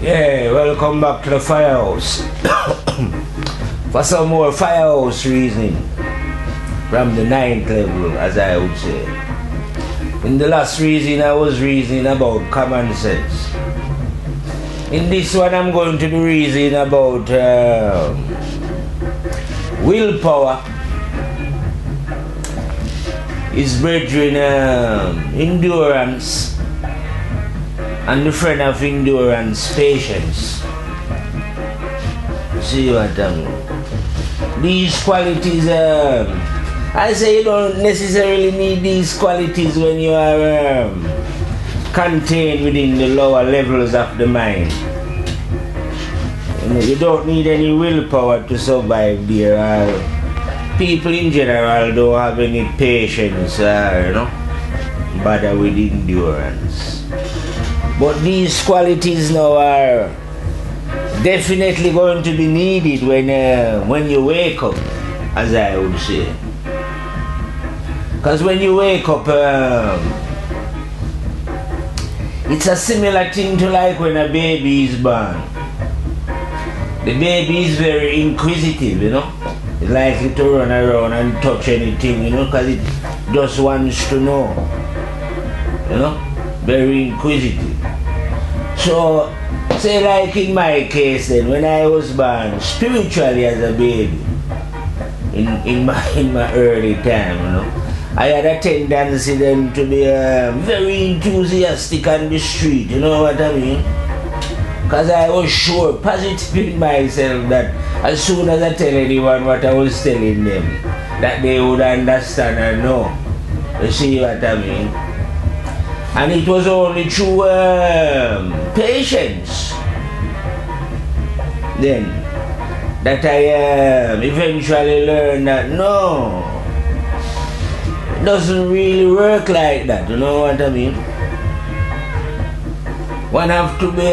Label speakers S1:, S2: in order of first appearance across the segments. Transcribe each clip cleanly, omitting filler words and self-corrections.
S1: Yeah, welcome back to the firehouse. For some more firehouse reasoning from the ninth level, as I would say. In the last reason, I was reasoning about common sense. In this one, I'm going to be reasoning about willpower, his brethren, endurance, and the friend of endurance, patience. See what I mean? These qualities, I say you don't necessarily need these qualities when you are contained within the lower levels of the mind. You don't need any willpower to survive there. People in general don't have any patience, bother with endurance. But these qualities now are definitely going to be needed when you wake up, as I would say. Because when you wake up, it's a similar thing to like when a baby is born. The baby is very inquisitive, It's likely to run around and touch anything, because it just wants to know, Very inquisitive. So, say like in my case then, when I was born spiritually as a baby, in my early time, I had a tendency then to be very enthusiastic on the street, you know what I mean? Because I was sure, positive in myself, that as soon as I tell anyone what I was telling them, that they would understand and know. You see what I mean? And it was only through patience then that I eventually learned that no, it doesn't really work like that, you know what I mean? One have to be,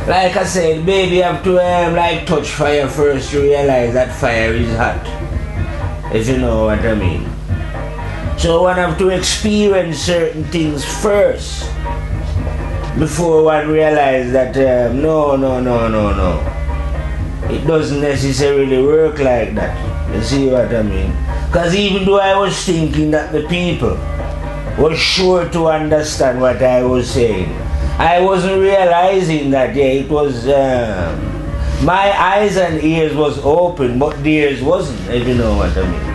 S1: like I said, baby have to like touch fire first to realize that fire is hot, if you know what I mean. So one have to experience certain things first before one realize that no. It doesn't necessarily work like that. You see what I mean? Because even though I was thinking that the people were sure to understand what I was saying, I wasn't realizing that it was my eyes and ears was open, but theirs wasn't, if you know what I mean.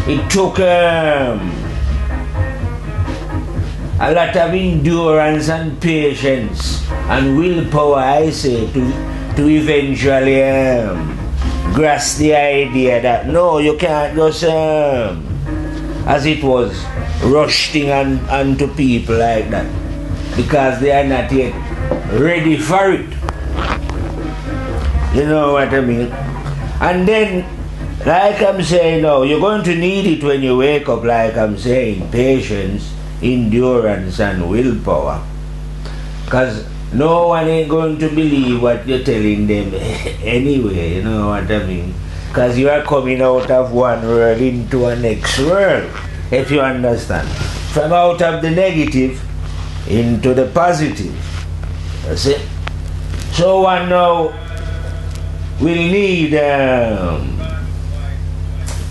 S1: It took a lot of endurance and patience and willpower, I say, to eventually grasp the idea that no, you can't just, as it was, rush things onto people like that, because they are not yet ready for it. You know what I mean? And then, like I'm saying now, you're going to need it when you wake up, like I'm saying, patience, endurance, and willpower. Because no one ain't going to believe what you're telling them anyway, you know what I mean? Because you are coming out of one world into a next world, if you understand. From out of the negative into the positive. You see? So one now will need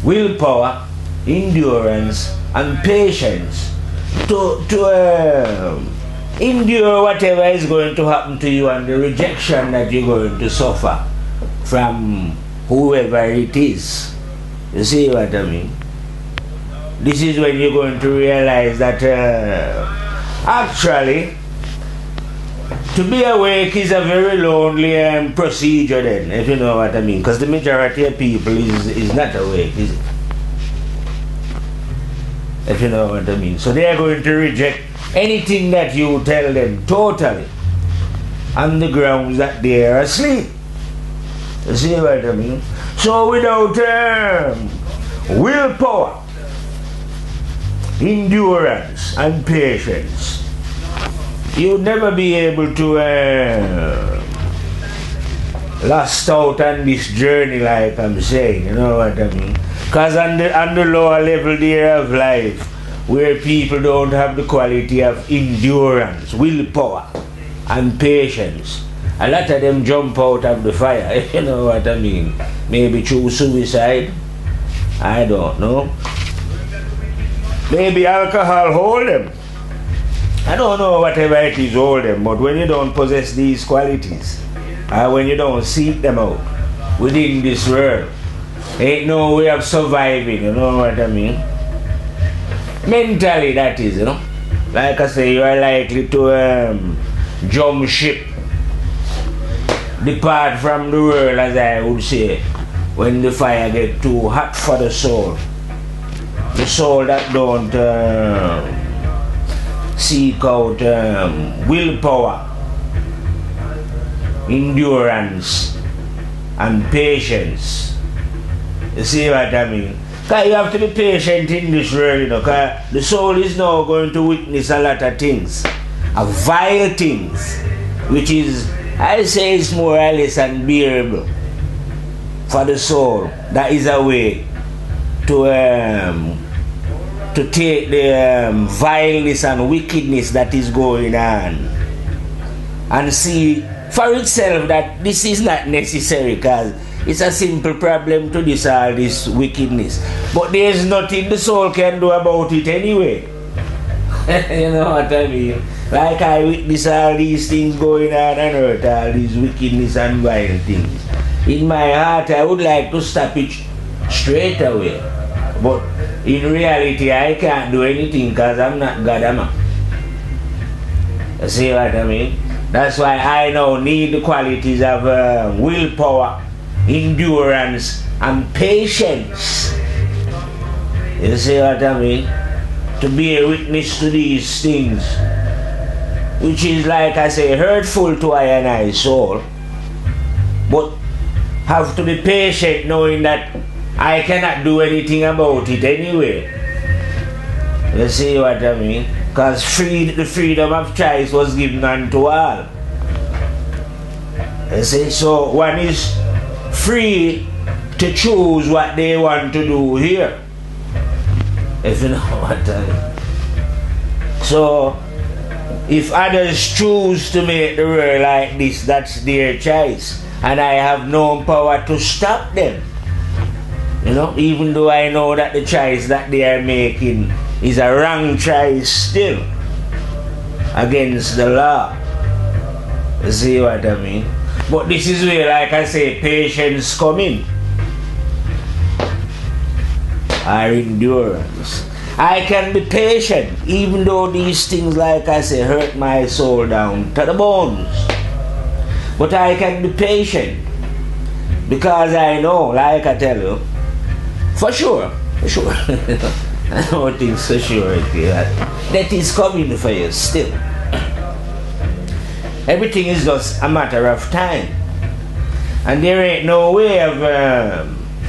S1: willpower, endurance, and patience to endure whatever is going to happen to you and the rejection that you're going to suffer from whoever it is. You see what I mean? This is when you're going to realize that actually to be awake is a very lonely procedure then, if you know what I mean, because the majority of people is not awake, is it? If you know what I mean. So they are going to reject anything that you tell them totally on the grounds that they are asleep. You see what I mean? So without willpower, endurance, and patience, you'd never be able to last out on this journey, like I'm saying, you know what I mean? Because on the lower level there of life, where people don't have the quality of endurance, willpower, and patience. A lot of them jump out of the fire, you know what I mean? Maybe through suicide, I don't know. Maybe alcohol hold them. I don't know whatever it is hold them, but when you don't possess these qualities, or when you don't seek them out within this world, ain't no way of surviving, you know what I mean? Mentally, that is, you know. Like I say, you are likely to jump ship, depart from the world, as I would say, when the fire get too hot for the soul. The soul that don't seek out willpower, endurance, and patience. You see what I mean? Because you have to be patient in this world, you know, because the soul is now going to witness a lot of things, vile things, which is, I say, it's more or less unbearable for the soul. That is a way to take the vileness and wickedness that is going on and see for itself that this is not necessary, because it's a simple problem to this all this wickedness. But there's nothing the soul can do about it anyway. You know what I mean? Like I witness all these things going on earth, all these wickedness and vile things. In my heart, I would like to stop it straight away. But in reality, I can't do anything because I'm not God, am I? You see what I mean? That's why I now need the qualities of willpower, endurance, and patience. You see what I mean? To be a witness to these things, which is, like I say, hurtful to I and I soul, but have to be patient knowing that I cannot do anything about it anyway. You see what I mean? Because the freedom of choice was given unto all. You see, so one is free to choose what they want to do here. If you know what I mean. So, if others choose to make the world like this, that's their choice. And I have no power to stop them. You know, even though I know that the choice that they are making is a wrong choice still, against the law. You see what I mean? But this is where, like I say, patience come in. Or endurance. I can be patient, even though these things, like I say, hurt my soul down to the bones. But I can be patient, because I know, like I tell you, for sure, I know things for sure, that is coming for you still. Everything is just a matter of time. And there ain't no way of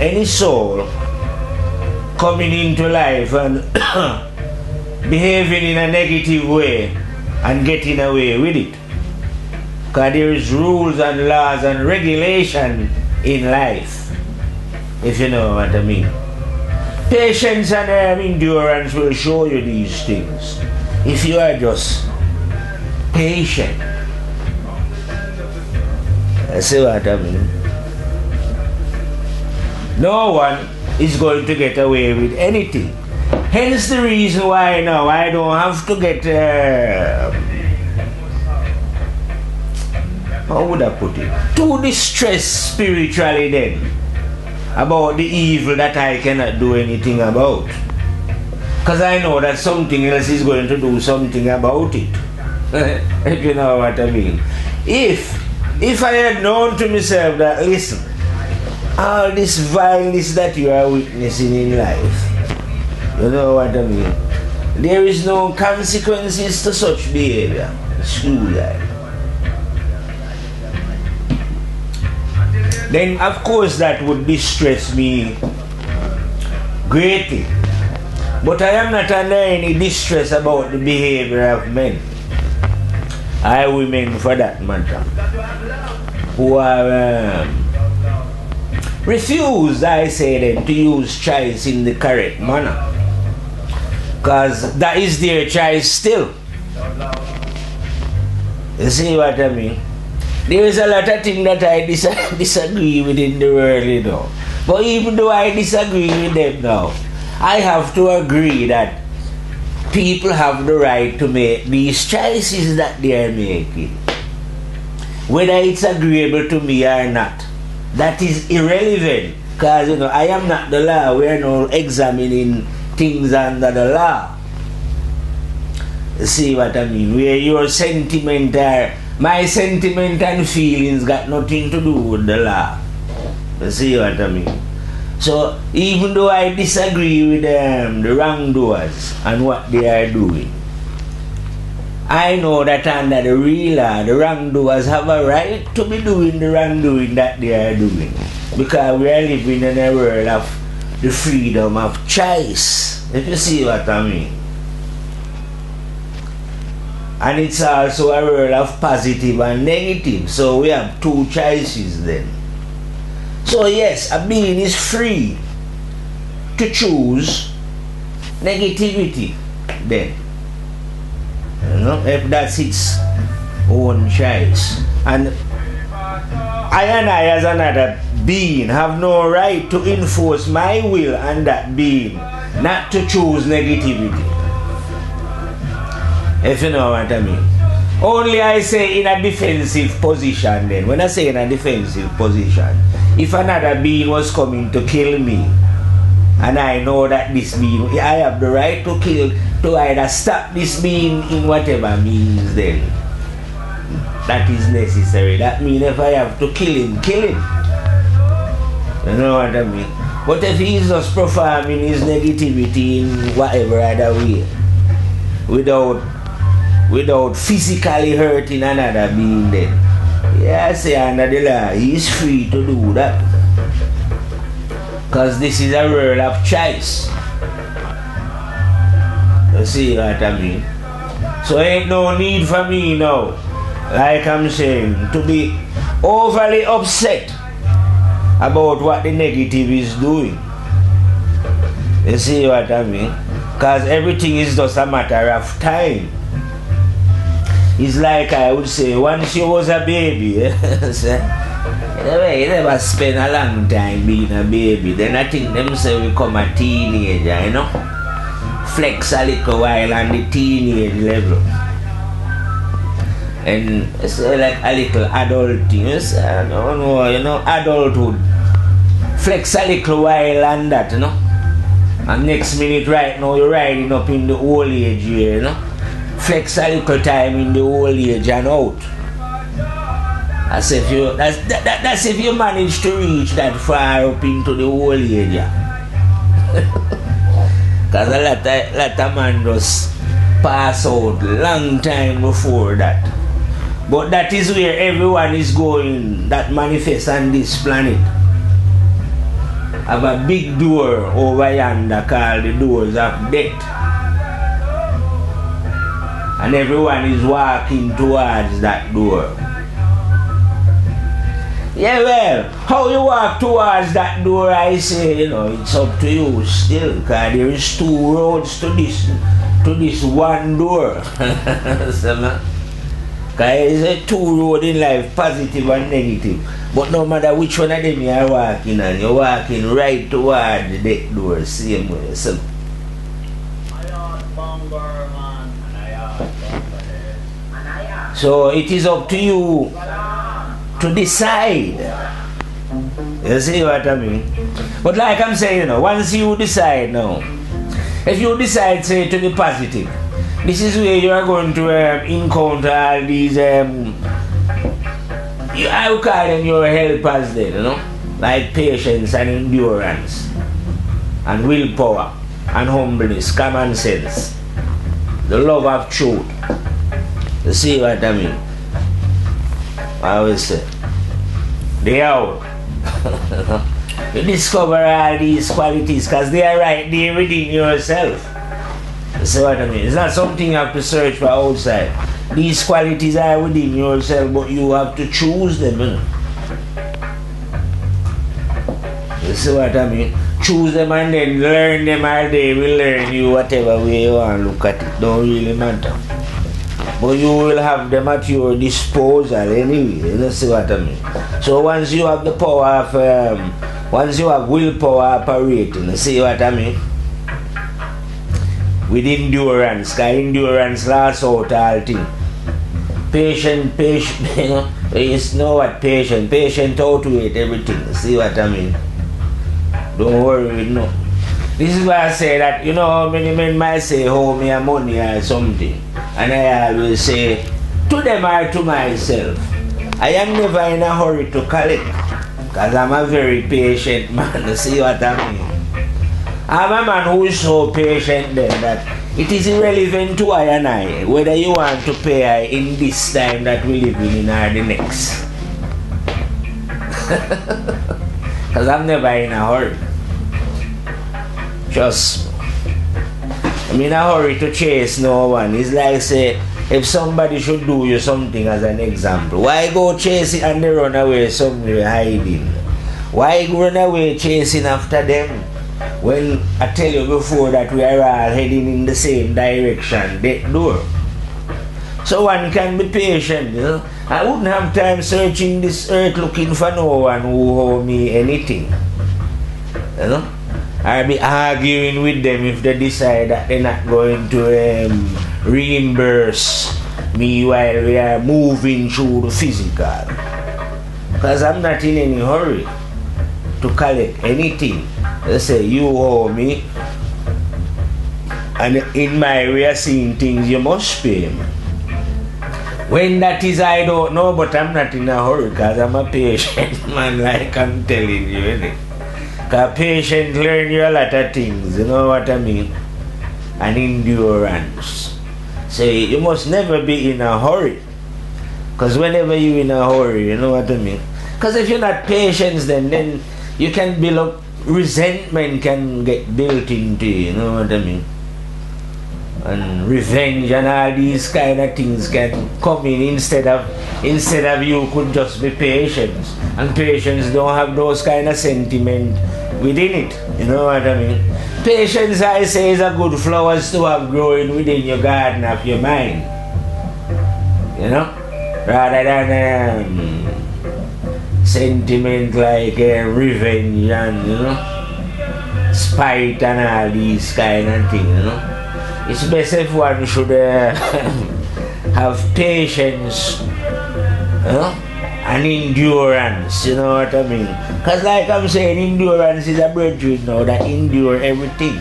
S1: any soul coming into life and behaving in a negative way and getting away with it. Because there is rules and laws and regulation in life, if you know what I mean. Patience and endurance will show you these things if you are just patient. I see what I mean. No one is going to get away with anything. Hence the reason why now I don't have to get how would I put it? Too distressed spiritually then about the evil that I cannot do anything about. Because I know that something else is going to do something about it. If you know what I mean. If I had known to myself that, listen, all this vileness that you are witnessing in life, you know what I mean, there is no consequences to such behavior. Screw that. Then of course that would distress me greatly. But I am not under any distress about the behavior of men. Women for that matter, who are refused, I say then, to use choice in the correct manner. Because that is their choice still. You see what I mean? There is a lot of things that I disagree with in the world, you know. But even though I disagree with them now, I have to agree that people have the right to make these choices that they are making. Whether it's agreeable to me or not, that is irrelevant. Because, you know, I am not the law. We are not examining things under the law. You see what I mean? Where your sentiment are, my sentiment and feelings got nothing to do with the law. You see what I mean? So, even though I disagree with the wrongdoers and what they are doing, I know that under the real law, the wrongdoers have a right to be doing the wrongdoing that they are doing. Because we are living in a world of the freedom of choice. If you see what I mean. And it's also a world of positive and negative. So we have two choices then. So yes, a being is free to choose negativity then. You know, if that's its own choice. And I as another being have no right to enforce my will on that being not to choose negativity. If you know what I mean. Only I say in a defensive position then. When I say in a defensive position, if another being was coming to kill me, and I know that this being, I have the right to kill, to either stop this being in whatever means then that is necessary. That means if I have to kill him, kill him. You know what I mean? But if he is just performing his negativity in whatever other way, without physically hurting another being then, yeah, I say under the law, he is free to do that. Because this is a world of choice. You see what I mean? So ain't no need for me now, like I'm saying, to be overly upset about what the negative is doing. You see what I mean? Because everything is just a matter of time. It's like I would say, once you was a baby, you never spend a long time being a baby. Then I think them say we become a teenager, you know? Flex a little while on the teenage level. And it's like a little adult thing. You say, I don't know, you know, adulthood. Flex a little while on that, you know? And next minute right now you're riding up in the old age here, you know? Flex a little time in the old age and out. That's if you manage to reach that far up into the old age. Because a lot of man just pass out long time before that. But that is where everyone is going that manifests on this planet. Have a big door over yonder called the doors of death. And everyone is walking towards that door. Yeah, well, how you walk towards that door, I say, you know, it's up to you still, because there is two roads to this one door. Because there is two roads in life, positive and negative. But no matter which one of them you are walking on, you're walking right towards the death door, same way. So, so it is up to you to decide. You see what I mean? But like I'm saying, you know, once you decide now, if you decide, say, to be positive, this is where you are going to encounter all these, I would call them your helpers then, you know, like patience and endurance, and willpower, and humbleness, common sense, the love of truth. You see what I mean? I always say, they out. You discover all these qualities because they are right there within yourself. You see what I mean? It's not something you have to search for outside. These qualities are within yourself, but you have to choose them. You know? You see what I mean? choose them and then learn them, or they will learn you whatever way you want to look at it. Don't really matter. But you will have them at your disposal anyway. You see what I mean? So once you have the power of, once you have willpower operating, you see what I mean? With endurance, because endurance lasts out all things. Patient, you know, you know what patient outweight everything. You see what I mean? Don't worry, no. This is why I say that, you know, many men might say, oh, me a money or something. And I always say, to them or to myself, I am never in a hurry to collect. Because I'm a very patient man, you see what I mean? I'm a man who is so patient then that it is irrelevant to I and I whether you want to pay in this time that we live in or the next. Because I'm never in a hurry. Trust me. I'm in a hurry to chase no one. It's like say, if somebody should do you something as an example, why go chase it and they run away somewhere hiding? Why run away chasing after them? When I tell you before that we are all heading in the same direction, that door. So one can be patient, you know. I wouldn't have time searching this earth looking for no one who owe me anything. You know? I'll be arguing with them if they decide that they're not going to reimburse me while we are moving through the physical. Because I'm not in any hurry to collect anything. They say, you owe me, and in my way of seeing things, you must pay me. When that is, I don't know, but I'm not in a hurry because I'm a patient man, like I'm telling you, innit? Because patient learn you a lot of things, you know what I mean? And endurance. So you must never be in a hurry. Because whenever you're in a hurry, you know what I mean? Because if you're not patient, then you can build up, resentment can get built into you, you know what I mean? And revenge and all these kind of things can come in instead of you could just be patient. And patience don't have those kind of sentiment within it, you know what I mean? Patience, I say, is a good flowers to have growing within your garden of your mind, you know, rather than sentiment like revenge and, you know, spite and all these kind of things, you know. It's best if one should have patience, you know, and endurance, you know what I mean? Because like I'm saying, endurance is a brethren now that endure everything.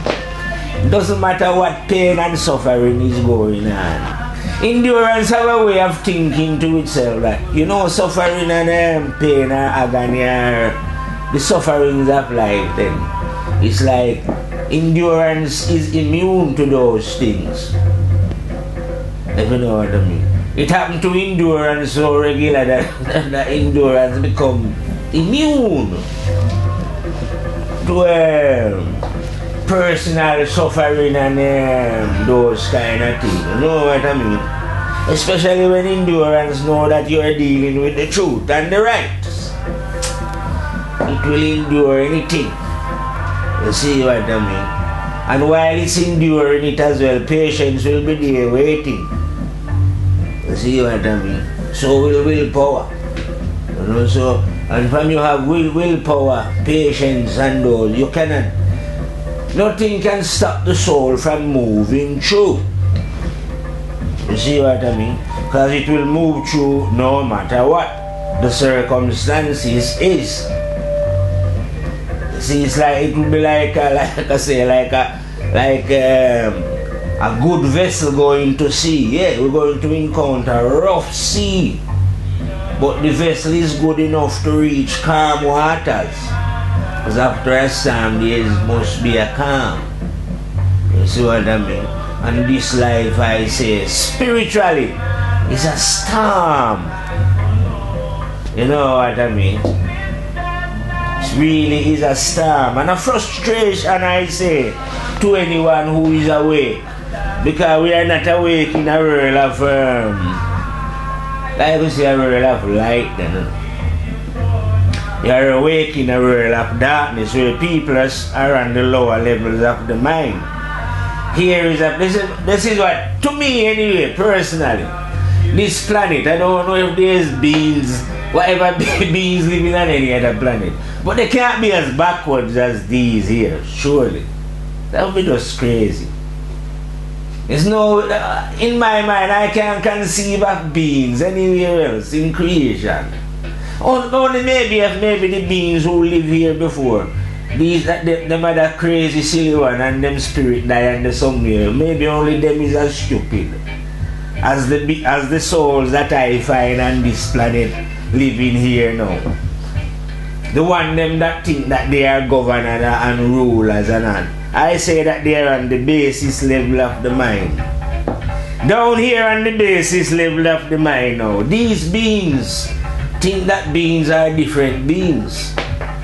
S1: It doesn't matter what pain and suffering is going on. Endurance have a way of thinking to itself that, you know, suffering and pain or agony are the sufferings of life then. It's like endurance is immune to those things. If you know what I mean. It happened to endurance so regular that the endurance become immune to personal suffering and those kind of things. You know what I mean? Especially when endurance know that you are dealing with the truth and the right. It will endure anything. You see what I mean? And while it's enduring it as well, patience will be there waiting. You see what I mean? So will willpower. You know, so, and when you have willpower, patience and all, you cannot, nothing can stop the soul from moving through. You see what I mean? Because it will move through no matter what the circumstances is. See, it's like, it will be like a good vessel going to sea. Yeah, we're going to encounter a rough sea, but the vessel is good enough to reach calm waters. Because after a storm, there must be a calm. You see what I mean? And this life, I say, spiritually, is a storm. You know what I mean? It really is a storm and a frustration, I say, to anyone who is awake. Because we are not awake in a world of, like we say, a world of light. You are awake in a world of darkness where people are on the lower levels of the mind. Here is this is what, to me anyway, personally, this planet, I don't know if there's beings, whatever beings living on any other planet, but they can't be as backwards as these here, surely. That would be just crazy. There's no, in my mind, I can't conceive of beings anywhere else in creation. Only maybe the beings who live here before, them are that crazy silly one and them spirit die and the somewhere. Maybe only them is as stupid as the souls that I find on this planet living here now. The one them that think that they are governors and rulers and all. I say that they are on the basis level of the mind. Down here on the basis level of the mind now, these beings think that beings are different beings.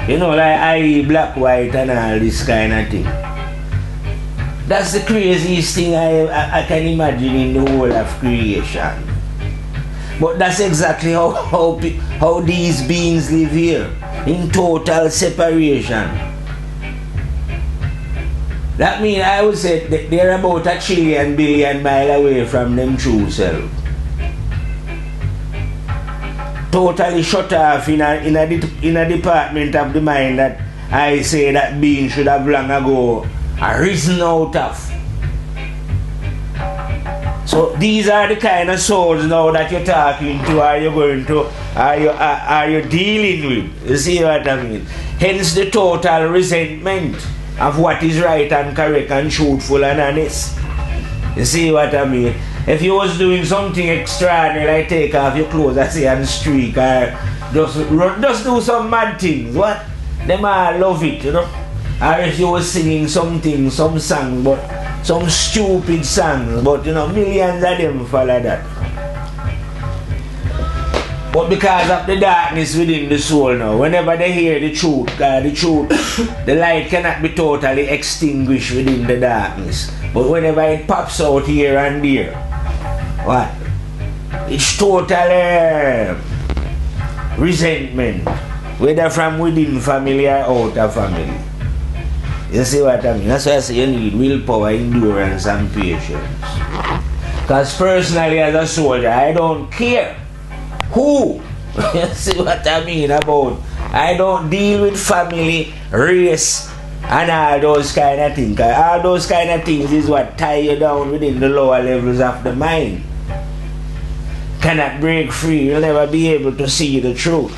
S1: You know, like I, black, white and all this kind of thing. That's the craziest thing I can imagine in the whole of creation. But that's exactly how these beings live here, in total separation. That means I would say that they're about 1 trillion billion miles away from them true self. Totally shut off in a department of the mind that I say that being should have long ago arisen out of. So these are the kind of souls now that you're talking to, are you dealing with? You see what I mean? Hence the total resentment of what is right and correct and truthful and honest. You see what I mean? If you was doing something extraordinary, like take off your clothes, I say, and streak, or just do some mad things, what? Them all love it, you know? Or if you was singing something, some song, but some stupid songs, but you know, millions of them follow that. But because of the darkness within the soul now, whenever they hear the truth, the light cannot be totally extinguished within the darkness. But whenever it pops out here and there, what? It's total resentment, whether from within family or out of family. You see what I mean? That's why I say you need willpower, endurance and patience. Because personally as a soldier, I don't care who. You see what I mean about? I don't deal with family, race, and all those kind of things. All those kind of things is what tie you down within the lower levels of the mind. Cannot break free. You'll never be able to see the truth.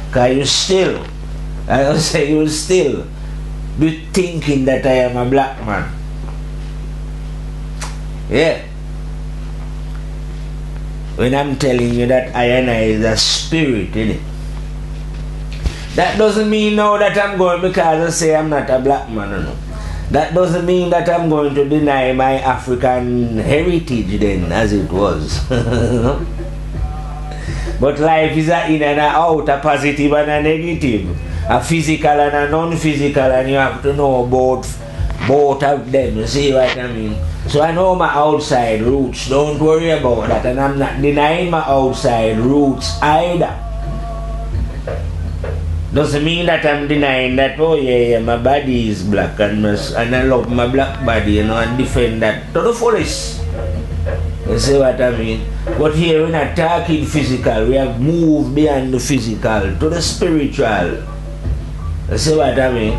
S1: Because you still be thinking that I am a black man. Yeah. When I'm telling you that I and I is a spirit, innit? That doesn't mean now that I'm going because I say I'm not a black man, no. That doesn't mean that I'm going to deny my African heritage then, as it was. But life is a in and a out, a positive and a negative, a physical and a non-physical, and you have to know both of them, you see what I mean? So I know my outside roots, don't worry about that, and I'm not denying my outside roots either. Doesn't mean that I'm denying that, oh yeah, my body is black and I love my black body, you know, and defend that to the fullest. You see what I mean? But here we're not talking physical, we have moved beyond the physical to the spiritual. You see what I mean?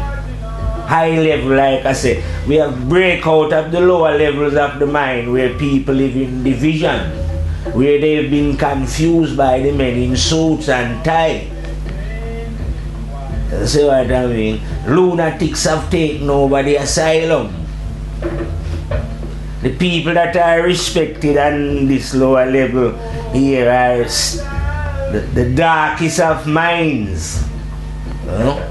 S1: High level, like I said, we have break out of the lower levels of the mind where people live in division, where they've been confused by the men in suits and tie. You see what I mean? Lunatics have taken over the asylum. The people that are respected on this lower level here are the darkest of minds. You know?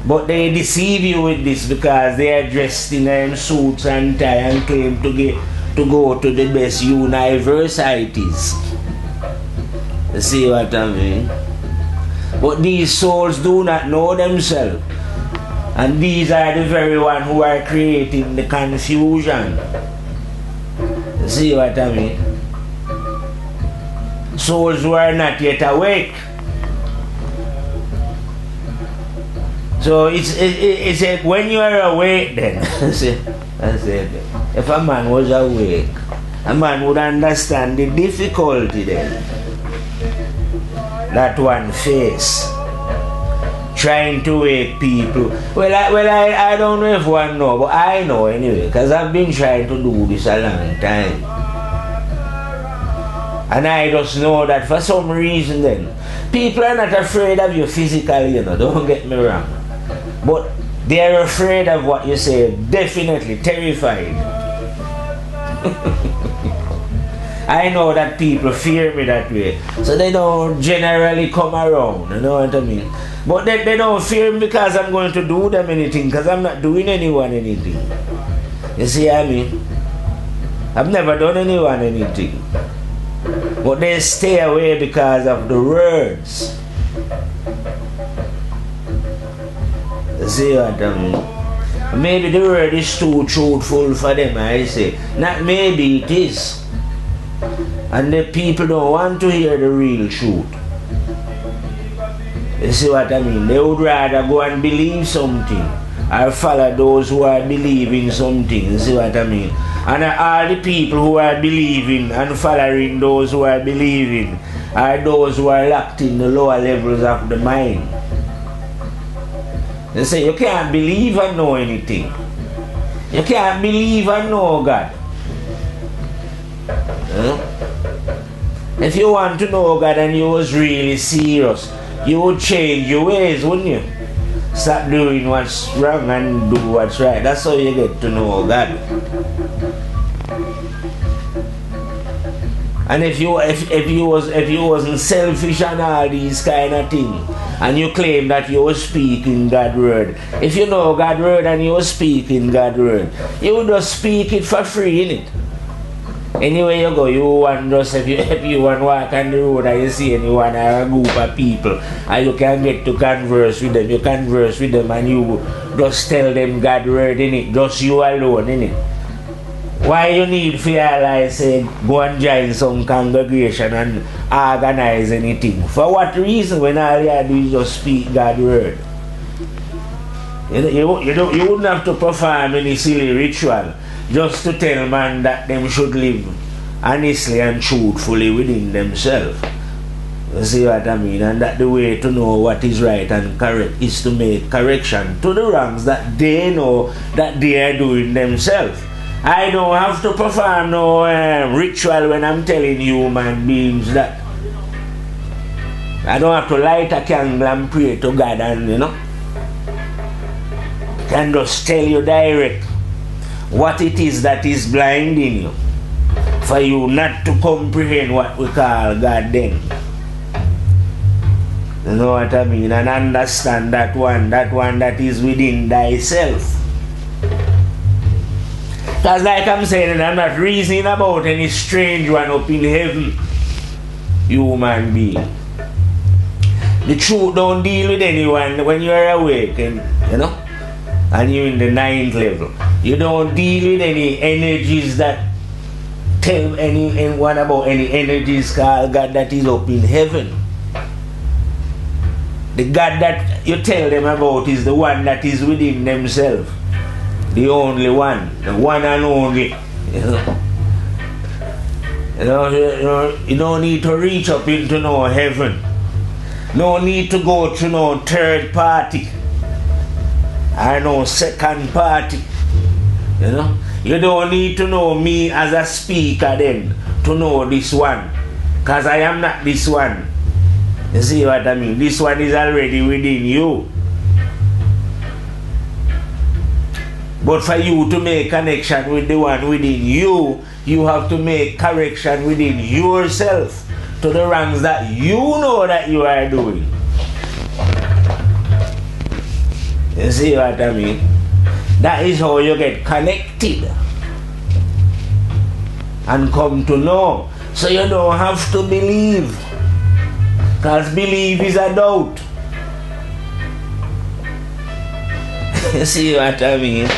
S1: But they deceive you with this because they are dressed in suits and tie and claim to go to the best universities. You see what I mean? But these souls do not know themselves. And these are the very ones who are creating the confusion. You see what I mean? Souls who are not yet awake. So it's when you are awake then, I said, if a man was awake, a man would understand the difficulty then that one face trying to wake people. I don't know if one know, but I know anyway, because I've been trying to do this a long time. And I just know that for some reason then, people are not afraid of you physically, don't get me wrong. But they're afraid of what you say, definitely terrified. I know that people fear me that way, so they don't generally come around, you know what I mean? But they don't fear me because I'm going to do them anything, because I'm not doing anyone anything. You see what I mean? I've never done anyone anything. But they stay away because of the words. You see what I mean? Maybe the word is too truthful for them, I say. Not maybe, it is. And the people don't want to hear the real truth. You see what I mean? They would rather go and believe something or follow those who are believing something. You see what I mean? And all the people who are believing and following those who are believing are those who are locked in the lower levels of the mind. They say you can't believe and know anything. You can't believe and know God. If you want to know God and you was really serious, you would change your ways, wouldn't you? Stop doing what's wrong and do what's right. That's how you get to know God. And if you wasn't selfish and all these kind of things, and you claim that you were speaking God's word, if you know God's word and you were speaking God's word, you would just speak it for free, innit? Anywhere you go, you want just if you want to walk on the road and you see anyone or a group of people and you can get to converse with them, you converse with them and you just tell them God's word in it, just you alone in it. Why you need to realize say go and join some congregation and organize anything? For what reason when all you do is just speak God's word? You wouldn't have to perform any silly ritual just to tell man that them should live honestly and truthfully within themselves. You see what I mean? And that the way to know what is right and correct is to make correction to the wrongs that they know that they are doing themselves. I don't have to perform no ritual when I'm telling human beings that. I don't have to light a candle and pray to God and I can just tell you direct what it is that is blinding you for you not to comprehend what we call God then. You know what I mean? And understand that one that is within thyself. Because like I'm saying, I'm not reasoning about any strange one up in heaven, human being. The truth don't deal with anyone when you're awake, and you're in the 9th level. You don't deal with any energies that tell anyone about any energies called God that is up in heaven. The God that you tell them about is the one that is within themselves. The only one, the one and only. You don't need to reach up into no heaven. No need to go to no third party or no second party. You don't need to know me as a speaker then to know this one, because I am not this one. You see what I mean? This one is already within you. But for you to make connection with the one within you, you have to make correction within yourself to the wrongs that you know that you are doing. You see what I mean? That is how you get connected and come to know. So you don't have to believe, because belief is a doubt. You see what I mean?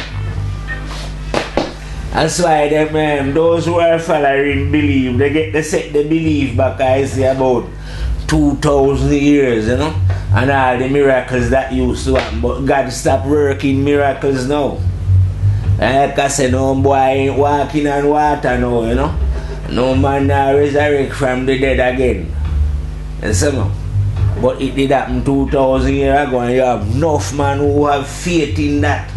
S1: That's why those who are following belief, they get to set the belief back, I say, about 2,000 years, and and all the miracles that used to happen. But God stopped working miracles now. Like I said, no boy ain't walking on water now, you know. No man now resurrect from the dead again. You see me? But it did happen 2,000 years ago, and you have enough man who have faith in that.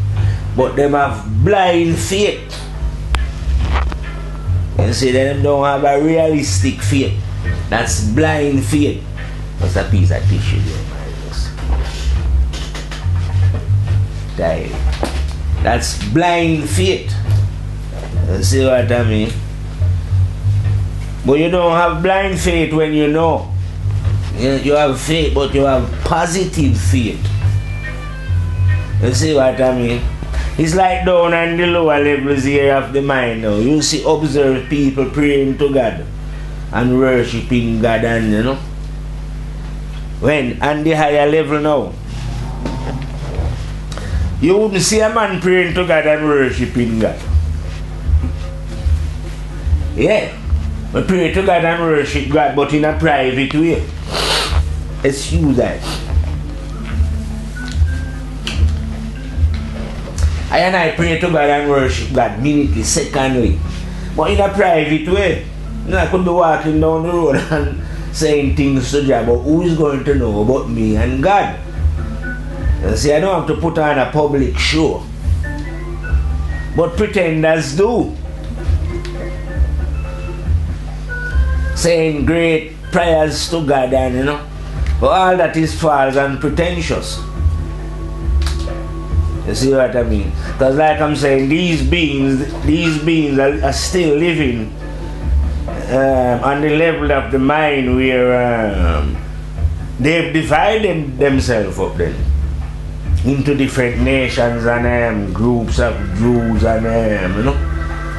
S1: But them have blind faith. You see, them don't have a realistic faith. That's blind faith. That's a piece of tissue there. That's blind faith. You see what I mean? But you don't have blind faith when you know. You have faith, but you have positive faith. You see what I mean? It's like down on the lower levels here of the mind now. You see, observe people praying to God and worshipping God, and you know. When on the higher level now, you wouldn't see a man praying to God and worshipping God. Yeah, we pray to God and worship God, but in a private way. Excuse that. I pray to God and worship God minutely, secondly. But in a private way. You know, I could be walking down the road and saying things to God, but who is going to know about me and God? You see, I don't have to put on a public show. But pretenders do. Saying great prayers to God, and you know, but all that is false and pretentious. You see what I mean? Because like I'm saying, these beings are still living on the level of the mind where they've divided themselves up then into different nations and groups of Jews and you know.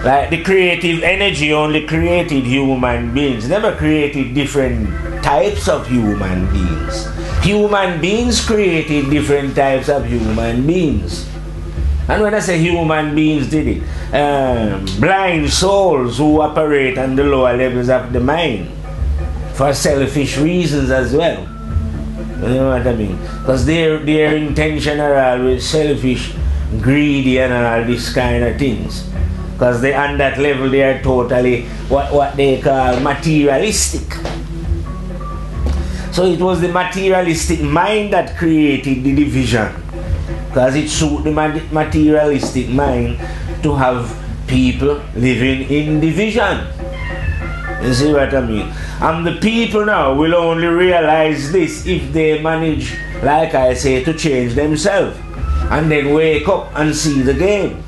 S1: Like the creative energy only created human beings, never created different types of human beings. Human beings created different types of human beings. And when I say human beings did it, blind souls who operate on the lower levels of the mind for selfish reasons as well. You know what I mean? Because their intention are always selfish, greedy and all this kind of things. Because they on that level they are totally what they call materialistic. So it was the materialistic mind that created the division. Because it suited the materialistic mind to have people living in division. You see what I mean? And the people now will only realize this if they manage, like I say, to change themselves. And then wake up and see the game.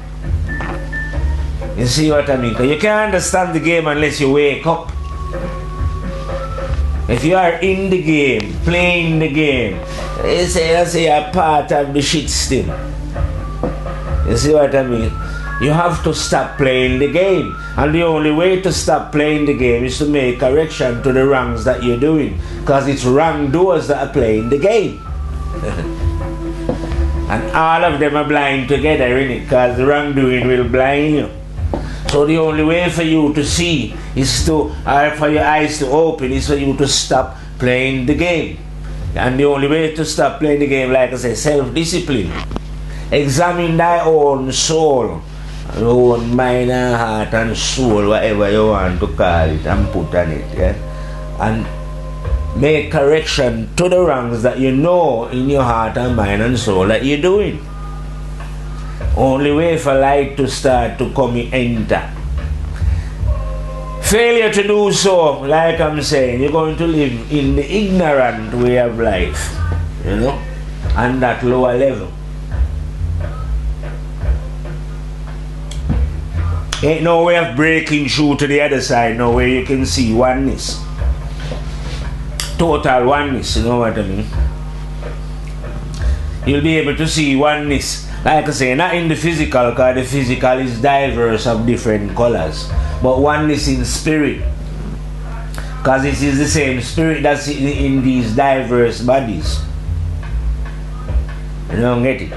S1: You see what I mean? Because you can't understand the game unless you wake up. If you are in the game, playing the game, you say you're part of the shit still. You see what I mean? You have to stop playing the game. And the only way to stop playing the game is to make correction to the wrongs that you're doing. Because it's wrongdoers that are playing the game. And all of them are blind together, innit? Because the wrongdoing will blind you. So the only way for you to see is to, or for your eyes to open, is for you to stop playing the game. And the only way to stop playing the game, like I say, self-discipline. Examine thy own soul, your own mind and heart and soul, whatever you want to call it, and put on it, yeah? And make correction to the wrongs that you know in your heart and mind and soul that you're doing. Only way for light to start to come and enter. Failure to do so, like I'm saying, you're going to live in the ignorant way of life, you know, on that lower level. Ain't no way of breaking through to the other side, no way you can see oneness. Total oneness, you know what I mean? You'll be able to see oneness. Like I say, not in the physical, because the physical is diverse of different colors. But oneness in spirit. Because it is the same spirit that's in these diverse bodies. You don't get it?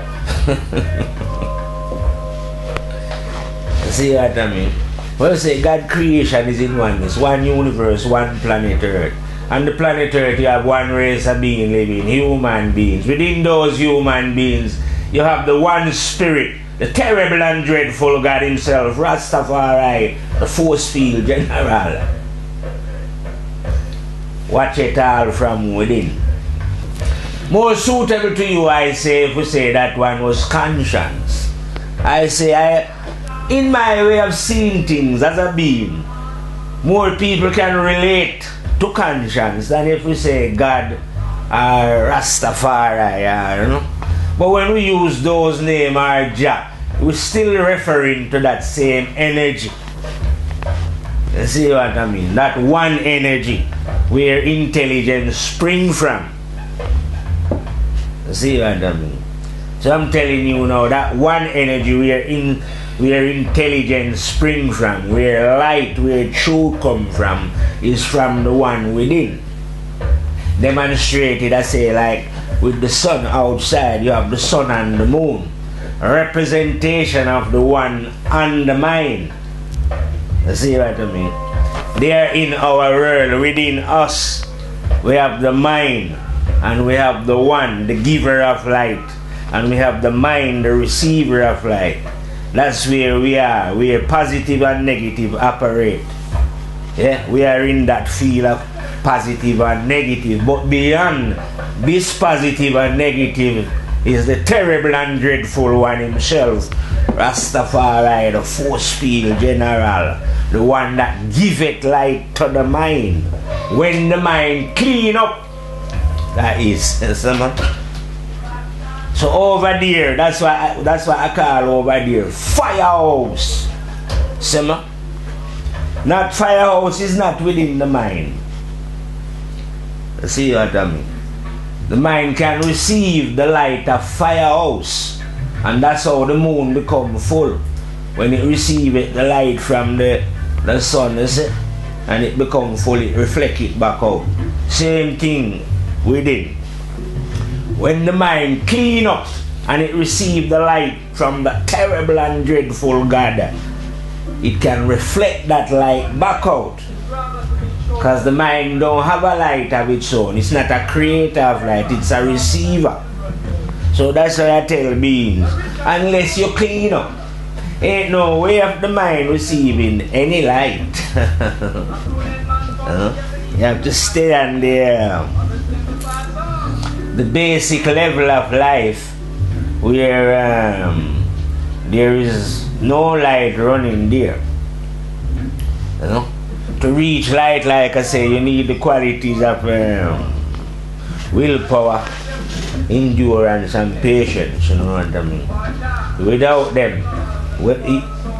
S1: See what I mean? Well, say God creation is in oneness. One universe, one planet Earth. On the planet Earth, you have one race of being living, human beings. Within those human beings, you have the one spirit, the terrible and dreadful God himself, Rastafari, the force field general. Watch it all from within. More suitable to you, I say, if we say that one was conscience. I say, in my way of seeing things as a being, more people can relate to conscience than if we say God or Rastafari, you know. But when we use those names or Jah, we're still referring to that same energy. You see what I mean? That one energy where intelligence springs from. You see what I mean? So I'm telling you now, that one energy where intelligence springs from, where light, where truth come from, is from the one within. Demonstrated, I say, like with the sun outside, you have the sun and the moon. A representation of the one and the mind. You see what I mean? They are in our world, within us. We have the mind, and we have the one, the giver of light, and we have the mind, the receiver of light. That's where we are, where positive and negative operate. Yeah, we are in that field of positive and negative. But beyond this positive and negative is the terrible and dreadful one himself, Rastafari, the force field general, the one that giveth light to the mind. When the mind clean up, that is. So over there, that's why I call over there firehouse. See me? Not firehouse is not within the mind. You see what I mean? The mind can receive the light of firehouse, and that's how the moon become full. When it receives the light from the sun, you see, and it become full, it reflect it back out. Same thing within. When the mind clean up and it receive the light from the terrible and dreadful God, it can reflect that light back out. Because the mind don't have a light of its own. It's not a creator of light, it's a receiver. So that's what I tell beings. Unless you clean up, ain't no way of the mind receiving any light. You have to stay on the basic level of life where there is no light running there. You know? To reach light, like I say, you need the qualities of willpower, endurance, and patience. You know what I mean? Without them,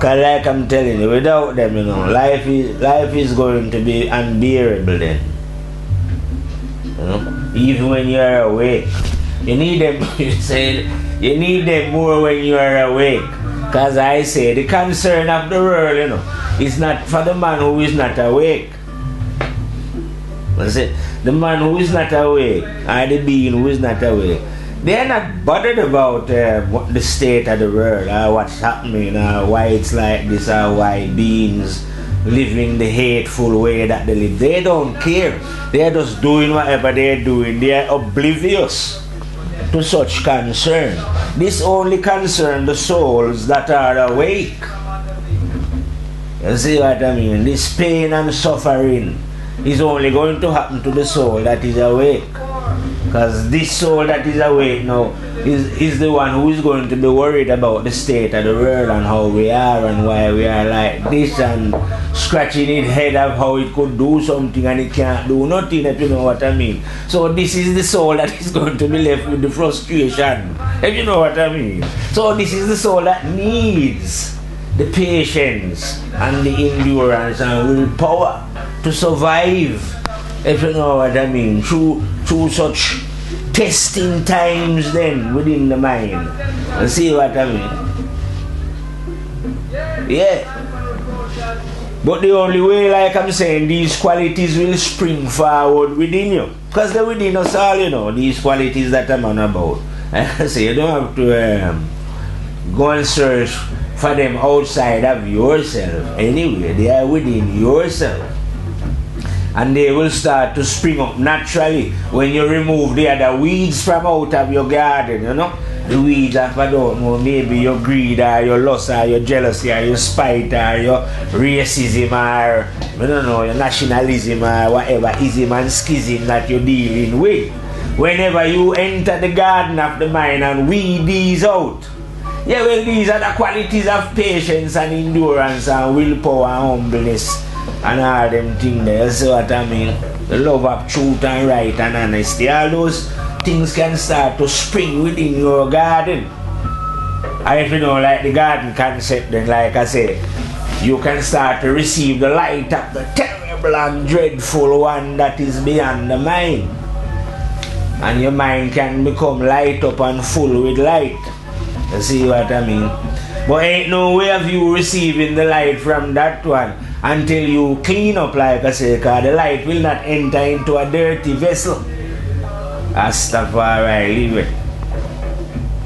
S1: cause like I'm telling you, without them, you know, life is going to be unbearable then. You know, even when you are awake, you need them. You said you need them more when you are awake. Cause I say the concern of the world, you know, is not for the man who is not awake. I say the man who is not awake, or the being who is not awake, they are not bothered about what the state of the world, or what's happening, or why it's like this, or why beings living the hateful way that they live. They don't care. They are just doing whatever they're doing. They are oblivious to such concern. This only concerns the souls that are awake. You see what I mean? This pain and suffering is only going to happen to the soul that is awake. Because this soul that is awake now is the one who is going to be worried about the state of the world and how we are and why we are like this, and scratching its head of how it could do something and it can't do nothing, if you know what I mean. So this is the soul that is going to be left with the frustration, if you know what I mean. So this is the soul that needs the patience and the endurance and willpower to survive, if you know what I mean, through such testing times then within the mind. You see what I mean? Yeah. But the only way, like I'm saying, these qualities will spring forward within you. Because they're within us all, you know, these qualities that I'm on about. I say you don't have to go and search for them outside of yourself. Anyway, they are within yourself. and they will start to spring up naturally when you remove the other weeds from out of your garden, you know. The weeds of, I don't know, maybe your greed or your lust or your jealousy or your spite or your racism or, I don't know, your nationalism or whatever ism and schism that you're dealing with. Whenever you enter the garden of the mind and weed these out, yeah, well, these are the qualities of patience and endurance and willpower and humbleness and all them things there. You see what I mean? The love of truth and right and honesty. All those things can start to spring within your garden. And if you know, like the garden concept, then like I say, you can start to receive the light of the terrible and dreadful one that is beyond the mind. And your mind can become light up and full with light. You see what I mean? But ain't no way of you receiving the light from that one until you clean up, like I say, because the light will not enter into a dirty vessel. Astagfirullah, leave it.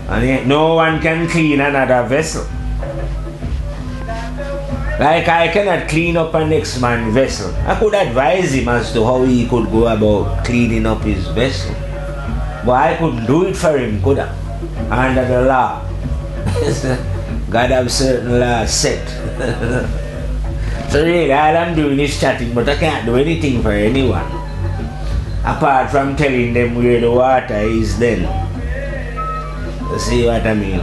S1: And yet no one can clean another vessel. Like I cannot clean up a next man's vessel. I could advise him as to how he could go about cleaning up his vessel. But I couldn't do it for him, could I? Under the law. God have certain laws set. So really, all I'm doing is chatting, but I can't do anything for anyone. Apart from telling them where the water is then. You see what I mean?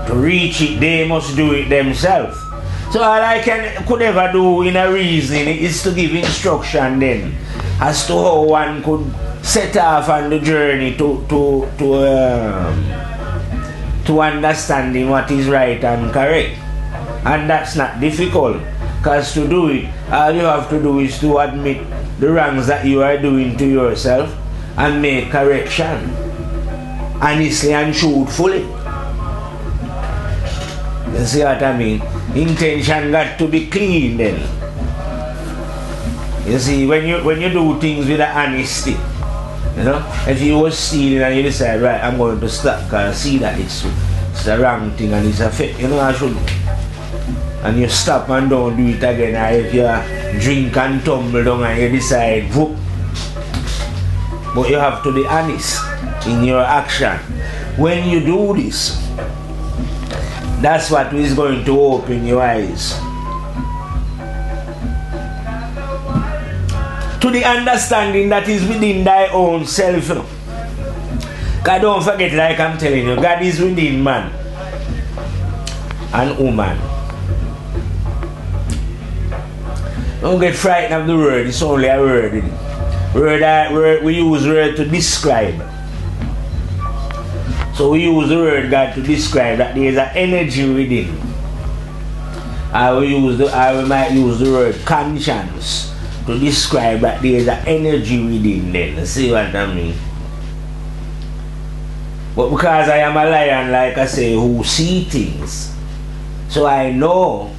S1: To reach it, they must do it themselves. So all I could ever do in a reasoning is to give instruction then as to how one could set off on the journey to understanding what is right and correct. And that's not difficult, because to do it, all you have to do is to admit the wrongs that you are doing to yourself and make correction honestly and truthfully. You see what I mean? Intention got to be clean then. You see, when you do things with honesty, you know, if you were stealing and you decide, right, I'm going to stop because I see that it's the wrong thing and it's a fake, you know, I should. And you stop and don't do it again. Or if you drink and tumble down and you decide, whoop. But you have to be honest in your action. When you do this, that's what is going to open your eyes to the understanding that is within thy own self. God, don't forget, like I'm telling you, God is within man and woman. Don't get frightened of the word, it's only a word. Word we use word to describe. So we use the word God to describe that there is an energy within. We might use the word conscience to describe that there is an energy within them. See what I mean? But because I am a lion, like I say, who see things, so I know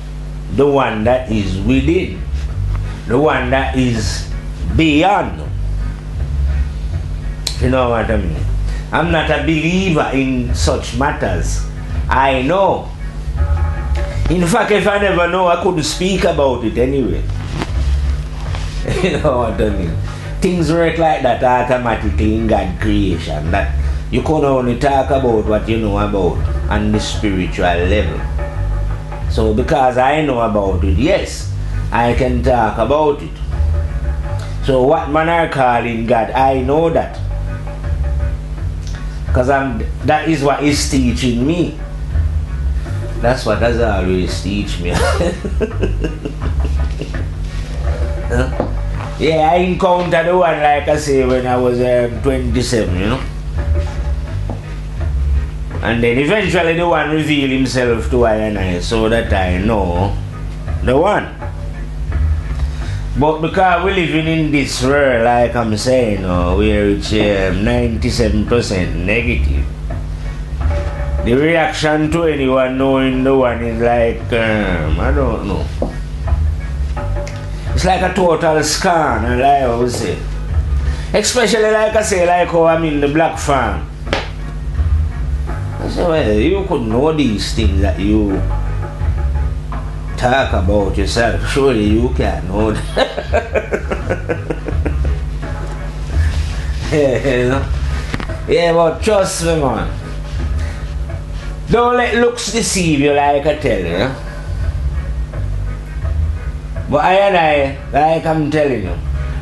S1: the one that is within, the one that is beyond. You know what I mean? I'm not a believer in such matters. I know. In fact, if I never know, I couldn't speak about it anyway. You know what I mean? Things work like that automatically in God's creation. That you can only talk about what you know about on the spiritual level. So because I know about it, yes, I can talk about it. So what man are calling God, I know that. Because that is what is teaching me. That's what has always teach me. Yeah, I encountered the one, like I say, when I was 27, you know. And then eventually the one revealed himself to I and I, so that I know the one. But because we're living in this world, like I'm saying, where it's 97% negative, the reaction to anyone knowing the one is like, I don't know. It's like a total scan, and like I always say. Especially like I say, like how I'm in the black farm. I say, well, you could know these things that you talk about yourself. Surely you can know that. You know? Yeah, but trust me, man. Don't let looks deceive you, like I tell you. But I and I, like I'm telling you,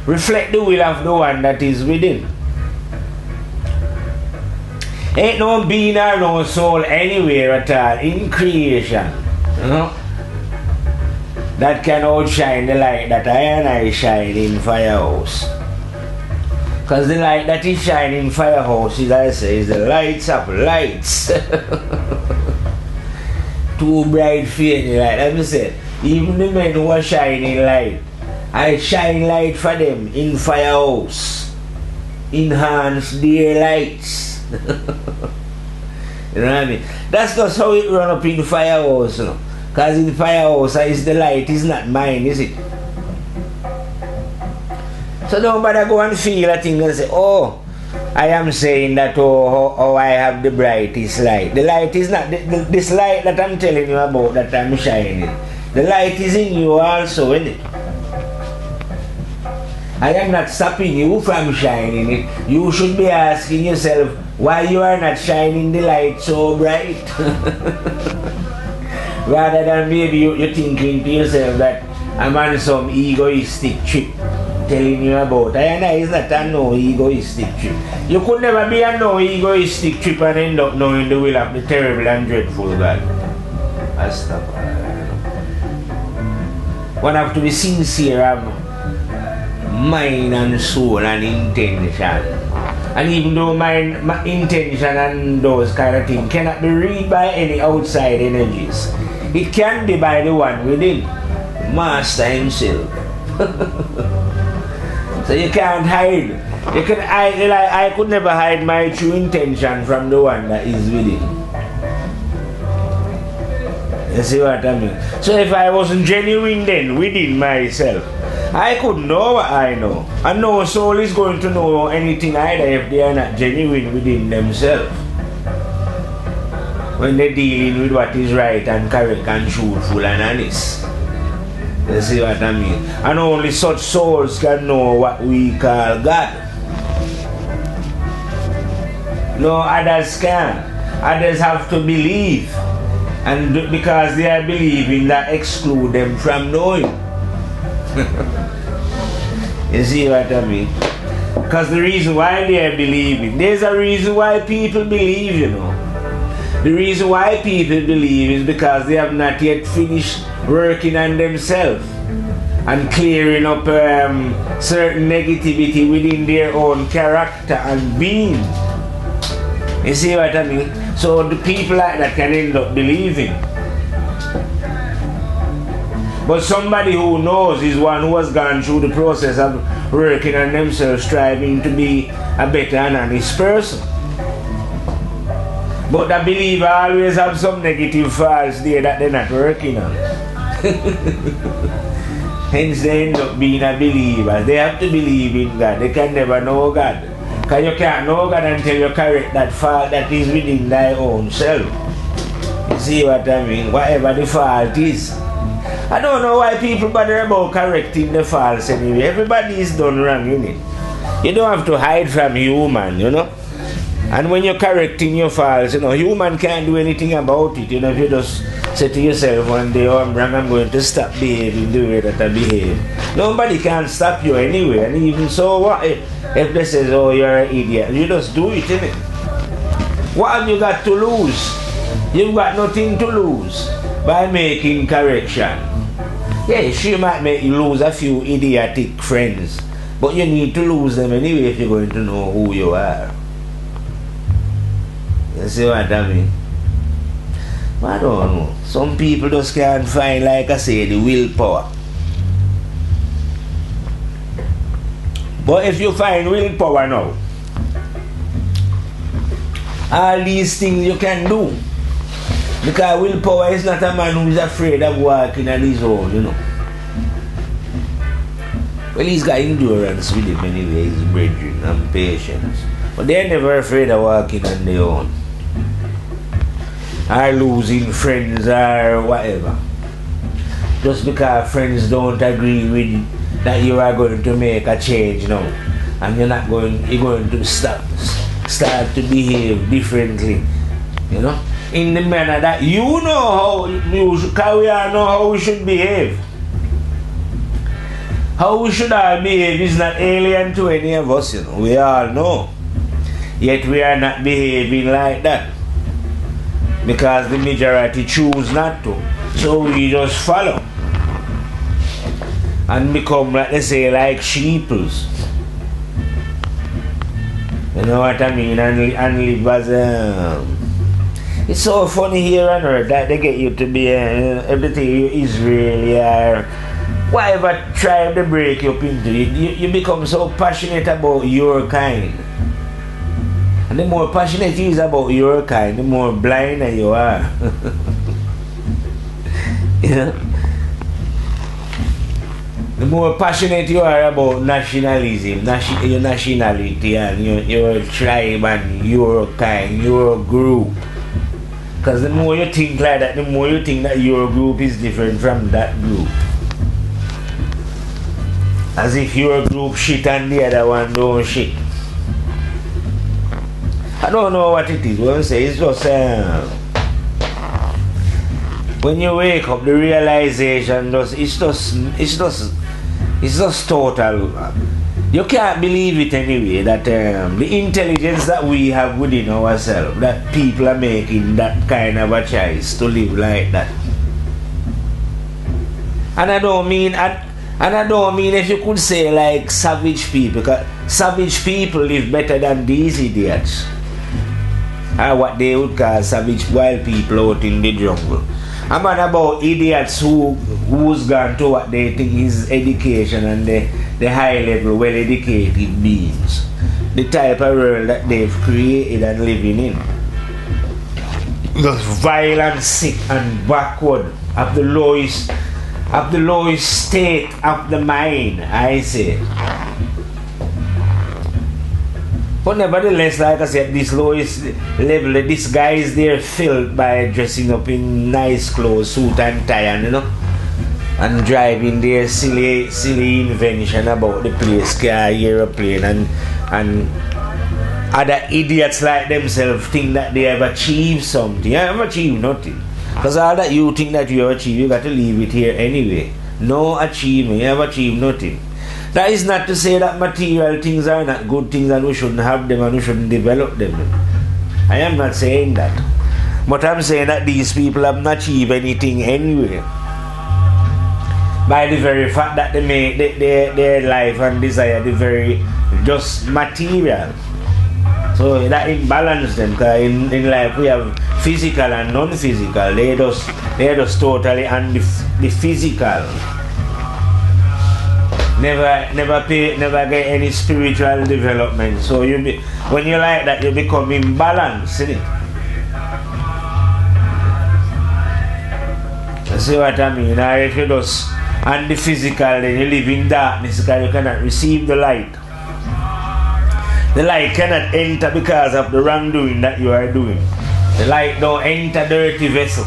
S1: reflect the will of the one that is within. Ain't no being or no soul anywhere at all in creation, you know, that can outshine the light that I and I shine in Firehouse. Because the light that is shining in Firehouse, as I say, is the lights of lights. Too bright for any light. Let me say, even the men who are shining light, I shine light for them in Firehouse. Enhance their lights. You know what I mean? That's just how it run up in Firehouse, you know. Because in Firehouse is the light, is not mine, is it? So don't bother go and feel a thing and say, oh, I am saying that, oh, I have the brightest light. The light is not, this light that I'm telling you about that I'm shining. The light is in you also, isn't it? I am not stopping you from shining it. You should be asking yourself why you are not shining the light so bright. Rather than maybe you're thinking to yourself that I'm on some egoistic trip telling you about. I and I is not a no egoistic trip. You could never be a no egoistic trip and end up knowing the will of the terrible and dreadful God. One have to be sincere of mind and soul and intention. And even though my intention and those kind of things cannot be read by any outside energies, it can be by the one within, Master himself. So you can't hide. You can hide, like I could never hide my true intention from the one that is within. You see what I mean? So if I wasn't genuine then within myself, I could know what I know. And no soul is going to know anything either if they are not genuine within themselves. When they're dealing with what is right and correct and truthful and honest. You see what I mean? And only such souls can know what we call God. No others can. Others have to believe. And because they are believing, that exclude them from knowing. You see what I mean? Because the reason why they are believing, there's a reason why people believe, you know. The reason why people believe is because they have not yet finished working on themselves and clearing up certain negativity within their own character and being. You see what I mean? So the people like that can end up believing. But somebody who knows is one who has gone through the process of working on themselves, striving to be a better and honest person. But the believer always have some negative faults there that they're not working on. Hence they end up being a believer. They have to believe in God. They can never know God. Because you can't know God until you correct that fault that is within thy own self. You see what I mean? Whatever the fault is. I don't know why people bother about correcting the faults anyway. Everybody is done wrong, innit? You don't have to hide from human, you know? And when you're correcting your faults, you know, human can't do anything about it. You know, if you just say to yourself one day, oh, I'm wrong, I'm going to stop behaving the way that I behave. Nobody can stop you anyway. And even so, what if they say, oh, you're an idiot, you just do it, innit? What have you got to lose? You've got nothing to lose by making correction. Yeah, she might make you lose a few idiotic friends, but you need to lose them anyway if you're going to know who you are. You see what I mean? I don't know. Some people just can't find, like I say, the willpower. But if you find willpower now, all these things you can do. Because willpower is not a man who is afraid of walking on his own, you know. Well, he's got endurance with him anyway, his brethren and patience. But they're never afraid of walking on their own. Or losing friends or whatever. Just because friends don't agree with that you are going to make a change now, and you're going to start to behave differently, you know, in the manner that you know how you should, we all know how we should behave. How we should all behave is not alien to any of us, you know. We all know. Yet we are not behaving like that, because the majority choose not to. So we just follow and become, like they say, like sheeples. You know what I mean? And live as it's so funny here on earth that they get you to be everything you Israeli or whatever tribe they break you up into. You become so passionate about your kind. And the more passionate you is about your kind, the more blind you are. You know? The more passionate you are about nationalism, your nationality and your tribe and your kind, your group. Because the more you think like that, the more you think that your group is different from that group. As if your group shit and the other one don't shit. I don't know what it is. What I say, it's just when you wake up, the realization it's just total. You can't believe it anyway that the intelligence that we have within ourselves, that people are making that kind of a choice to live like that. And I don't mean if you could say like savage people, because savage people live better than these idiots. Or what they would call savage wild people out in the jungle. I'm on about idiots who's gone to what they think is education and the high level, well educated beings. The type of world that they've created and living in. Just violent, sick and backward, of the lowest state of the mind, I say. But nevertheless, like I said, this lowest level, this guy is there filled by dressing up in nice clothes, suit and tie, and you know, and driving their silly invention about the place, car, aeroplane, and other idiots like themselves think that they have achieved something. You have achieved nothing. Because all that you think that you have achieved, you got to leave it here anyway. No achievement, you have achieved nothing. That is not to say that material things are not good things and we shouldn't have them and we shouldn't develop them. I am not saying that. But I'm saying that these people have not achieved anything anyway. By the very fact that they make their life and desire the very just material. So that imbalance them, because in life we have physical and non-physical. They're just totally on the physical. Never get any spiritual development. So when you like that, you become imbalanced, isn't it? You see what I mean? Or if you just on the physical, then you live in darkness because you cannot receive the light. The light cannot enter because of the wrongdoing that you are doing. The light don't enter dirty vessel.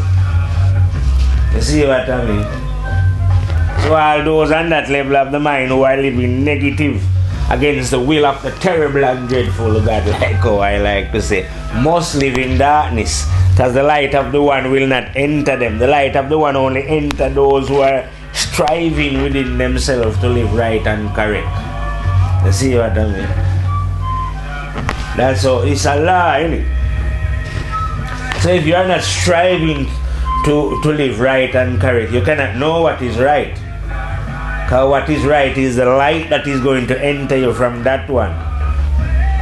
S1: You see what I mean? So all those on that level of the mind who are living negative against the will of the terrible and dreadful God, like how I like to say, must live in darkness, because the light of the one will not enter them. The light of the one only enter those who are striving within themselves to live right and correct. You see what I mean? That's all. It's a law, isn't it? So if you are not striving to live right and correct, you cannot know what is right. Because what is right is the light that is going to enter you from that one.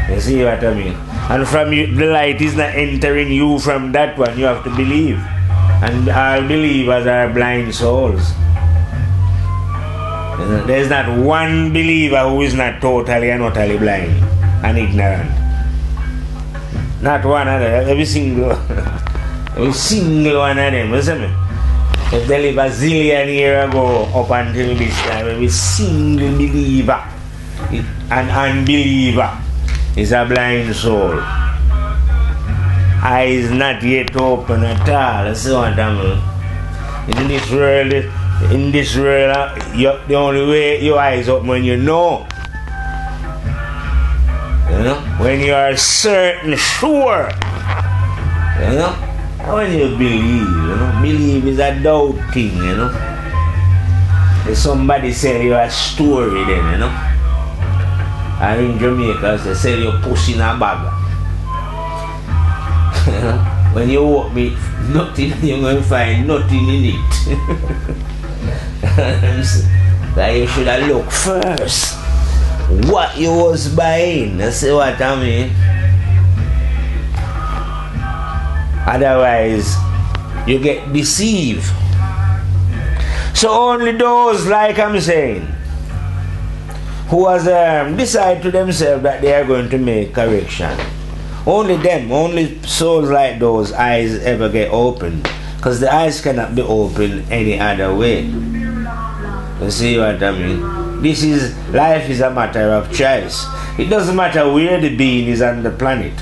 S1: You see what I mean? And from you, the light is not entering you from that one. You have to believe. And all believers are blind souls. There's not one believer who is not totally and utterly blind and ignorant. Not one of them. Every single one of them. Listen me. If they live a zillion years ago up until this time, every single believer, an unbeliever, is a blind soul. Eyes not yet open at all. See what I mean? In this world, In this world, the only way your eyes open when you know. You know? When you are certain, sure. You know? And when you believe, you know? Believe is a doubt thing, you know? If somebody sell you a story then, you know? And in Jamaica, they sell you pussy in a bag. You know? When you walk me, nothing, you're going to find nothing in it. So you should have looked first what you was buying. You see what I mean? Otherwise, you get deceived. So only those, like I'm saying, who has decided to themselves that they are going to make correction. Only them, only souls like those eyes ever get opened. Because the eyes cannot be opened any other way. You see what I mean? Life is a matter of choice. It doesn't matter where the being is on the planet.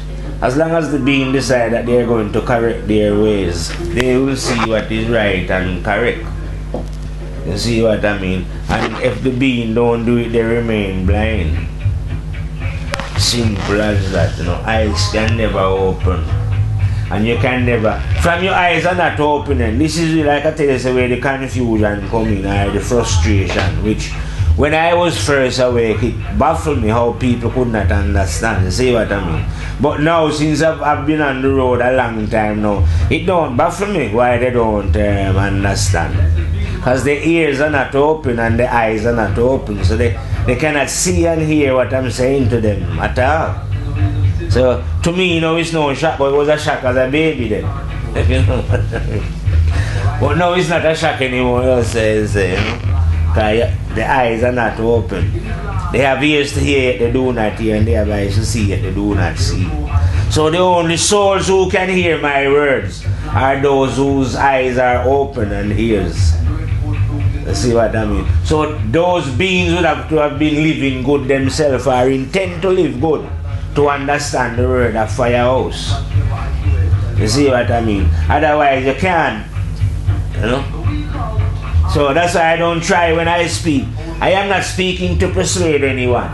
S1: As long as the being decide that they are going to correct their ways, they will see what is right and correct. You see what I mean? And if the being don't do it, they remain blind. Simple as that, you know. Eyes can never open. And you can never, from your eyes are not opening. This is like I tell you, where the confusion come in, or the frustration, which when I was first awake, it baffled me how people could not understand. You see what I mean? But now, since I've been on the road a long time now, it don't baffle me why they don't understand. Because the ears are not open and the eyes are not open, so they cannot see and hear what I'm saying to them at all. So, to me, you know, it's no shock, but it was a shock as a baby then. You know? But now it's not a shock anymore, you know? Because the eyes are not open. They have ears to hear it, they do not hear, and they have eyes to see it, they do not see. So the only souls who can hear my words are those whose eyes are open and ears. You see what I mean? So those beings would have to have been living good themselves or intend to live good to understand the word of Firehouse. You see what I mean? Otherwise you can't. You know? So that's why I don't try when I speak. I am not speaking to persuade anyone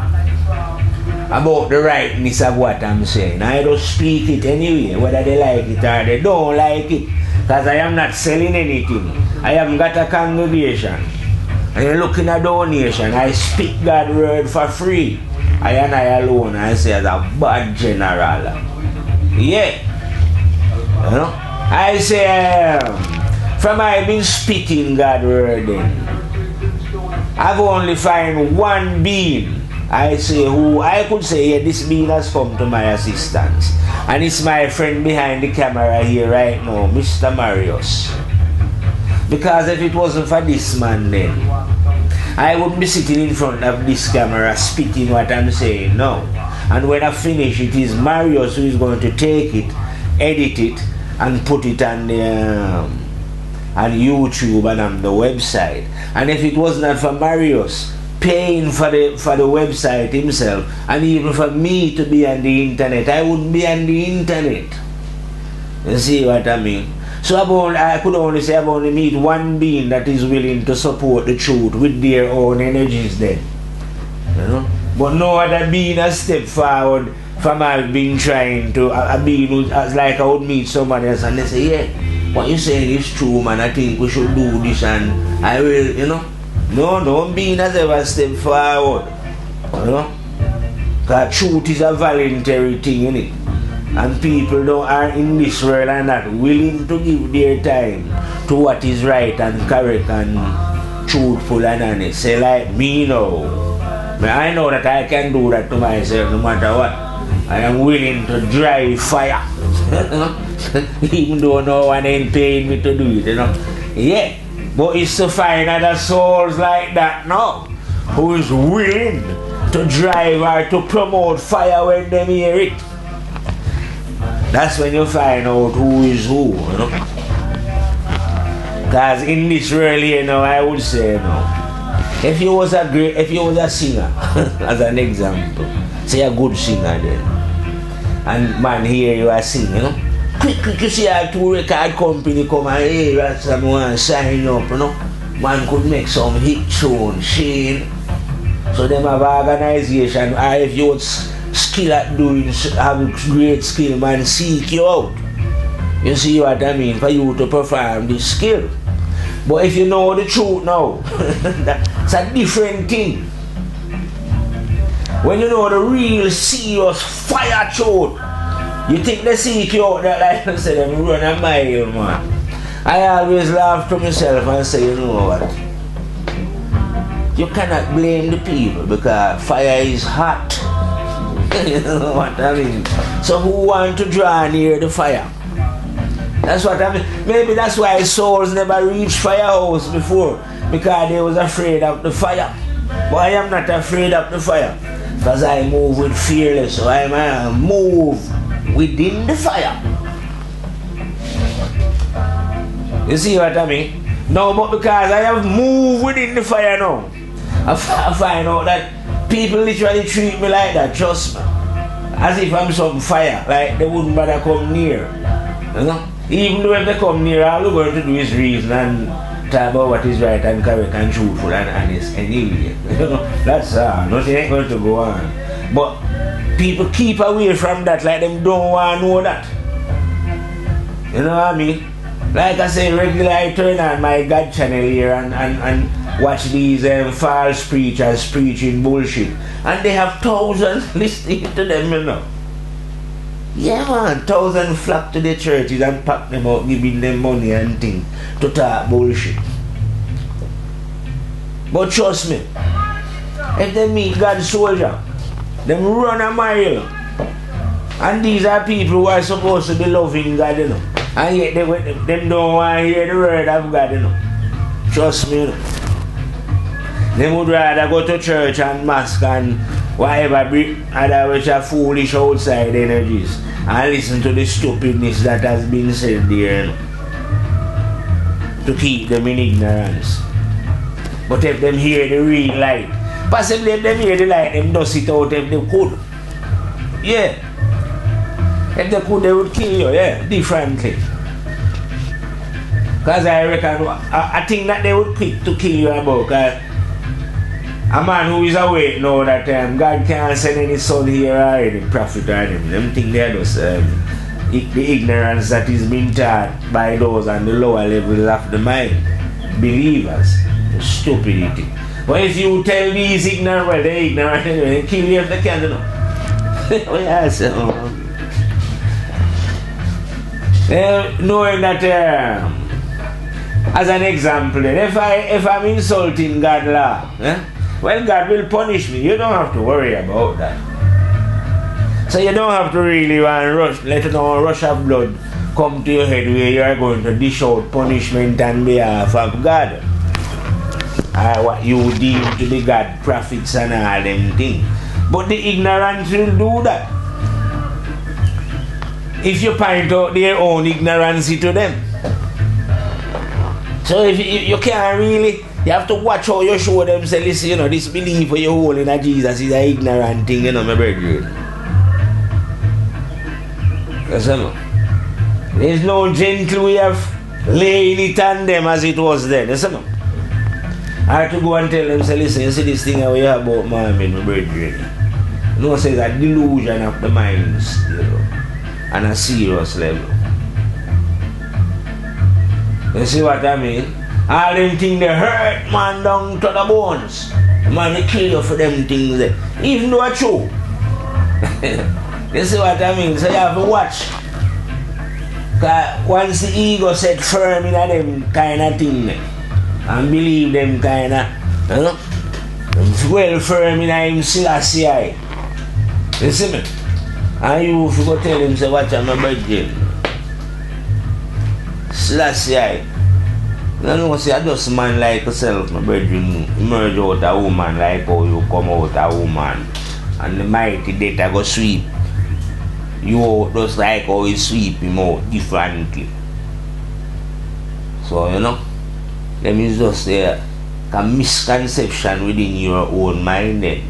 S1: about the rightness of what I'm saying. I don't speak it anyway, whether they like it or they don't like it. Because I am not selling anything. I haven't got a congregation. I am looking at donation. I speak God's word for free. I and I alone, I say as a bad general. Yeah. You know? I say, from I been speaking God's word then, I've only find one being. I say who I could say, yeah, this being has come to my assistance. And it's my friend behind the camera here right now, Mr. Marius. Because if it wasn't for this man then, I wouldn't be sitting in front of this camera spitting what I'm saying now. And when I finish, it is Marius who is going to take it, edit it, and put it on the on YouTube and on the website. And if it was not for Marius paying for the website himself, and even for me to be on the internet, I wouldn't be on the internet. You see what I mean? So I could only say I've only meet one being that is willing to support the truth with their own energies then. You know? But no other being has stepped forward from I've been trying to, a being who, like I would meet somebody else and they say, yeah, what you're saying is true, man, I think we should do this, and I will, you know. No being has ever stepped forward. You know? Because truth is a voluntary thing, innit? And people are in this world are not willing to give their time to what is right and correct and truthful and honest. Say like me now. I know that I can do that to myself no matter what. I am willing to drive fire. Even though no one ain't paying me to do it, you know. Yeah. But it's to find other souls like that now, who is willing to drive or to promote fire when they hear it. That's when you find out who is who, you know. Because in this world here now, I would say, you know, if you was a singer, as an example, say a good singer then, and man here you are singing, you know, quick you see a two record company come and hey, someone sign up, you know. man could make some hit tune, Shane. So them have organization, or if you skill at doing, have great skill, man, seek you out. You see what I mean? For you to perform this skill. But if you know the truth now, that's a different thing. When you know the real serious fire truth, you think they seek you out, that like I said, them run a mile, man. I always laugh to myself and say, you know what? You cannot blame the people because fire is hot. You know what I mean? So who want to draw near the fire? That's what I mean. Maybe that's why souls never reached firehouse before, because they was afraid of the fire. But I am not afraid of the fire, because I move with fearless. So I move within the fire. You see what I mean? No, but because I have moved within the fire now, I find out that people literally treat me like that, trust me. As if I'm some fire, like they wouldn't bother come near. You know? Even though if they come near, all we're going to do is reason and talk about what is right and correct and truthful and honest anyway. You know? That's nothing ain't going to go on. But people keep away from that, like them don't want to know that. You know what I mean? Like I say, regularly I turn on my God channel here and watch these false preachers preaching bullshit. And they have thousands listening to them, you know. Yeah, man, thousands flock to the churches and pack them out, giving them money and things to talk bullshit. But trust me, if they meet God's soldier, them run a mile. And these are people who are supposed to be loving God, you know. And yet them don't want to hear the word of God, you know. Trust me, you know. They would rather go to church and mask and whatever other which are foolish outside energies and listen to the stupidness that has been said there, you know, to keep them in ignorance. But if them hear the real light, possibly if them hear the light, them does it out if they could. Yeah. If they could, they would kill you, yeah, differently. Because I reckon, I think that they would quick to kill you about, because a man who is awake know that God can't send any son here or any prophet or anything. Them think they are just the ignorance that is being taught by those on the lower levels of the mind. Believers. The stupidity. But if you tell these ignorant, well, they're ignorant anyway, they kill you if they can, you know. Oh, yes, knowing that, as an example, if I'm insulting God's law, well, God will punish me. You don't have to worry about that. So you don't have to really let no rush of blood come to your head where you are going to dish out punishment on behalf of God. Or what you deem to be God, prophets and all them things. But the ignorant will do that. If you point out their own ignorance to them. So if you can't really, you have to watch how you show them, say, listen, you know, this belief where you hold in Jesus is an ignorant thing, you know, my brother. Because, you know, there's no gentle way of laying it on them as it was then, you know. I have to go and tell them, say, listen, you see this thing I hear about Muhammad, my brother. You know, say that delusion of the mind still, on a serious level. You see what I mean? All them things they hurt man down to the bones. Man, they kill you for them things there. Even though it's true. You see what I mean? So you have to watch. Because once the ego set firm in them kind of thing, and believe them kind of, you know, well firm in him Selassie. You see me? And you if you go tell him, say, watch out my birthday. Selassie. You know, see, I just man like yourself, my brethren, emerge out a woman like how you come out a woman. And the mighty death go sweep you out just like how he sweep him out differently. So, you know, let me just say a misconception within your own mind then.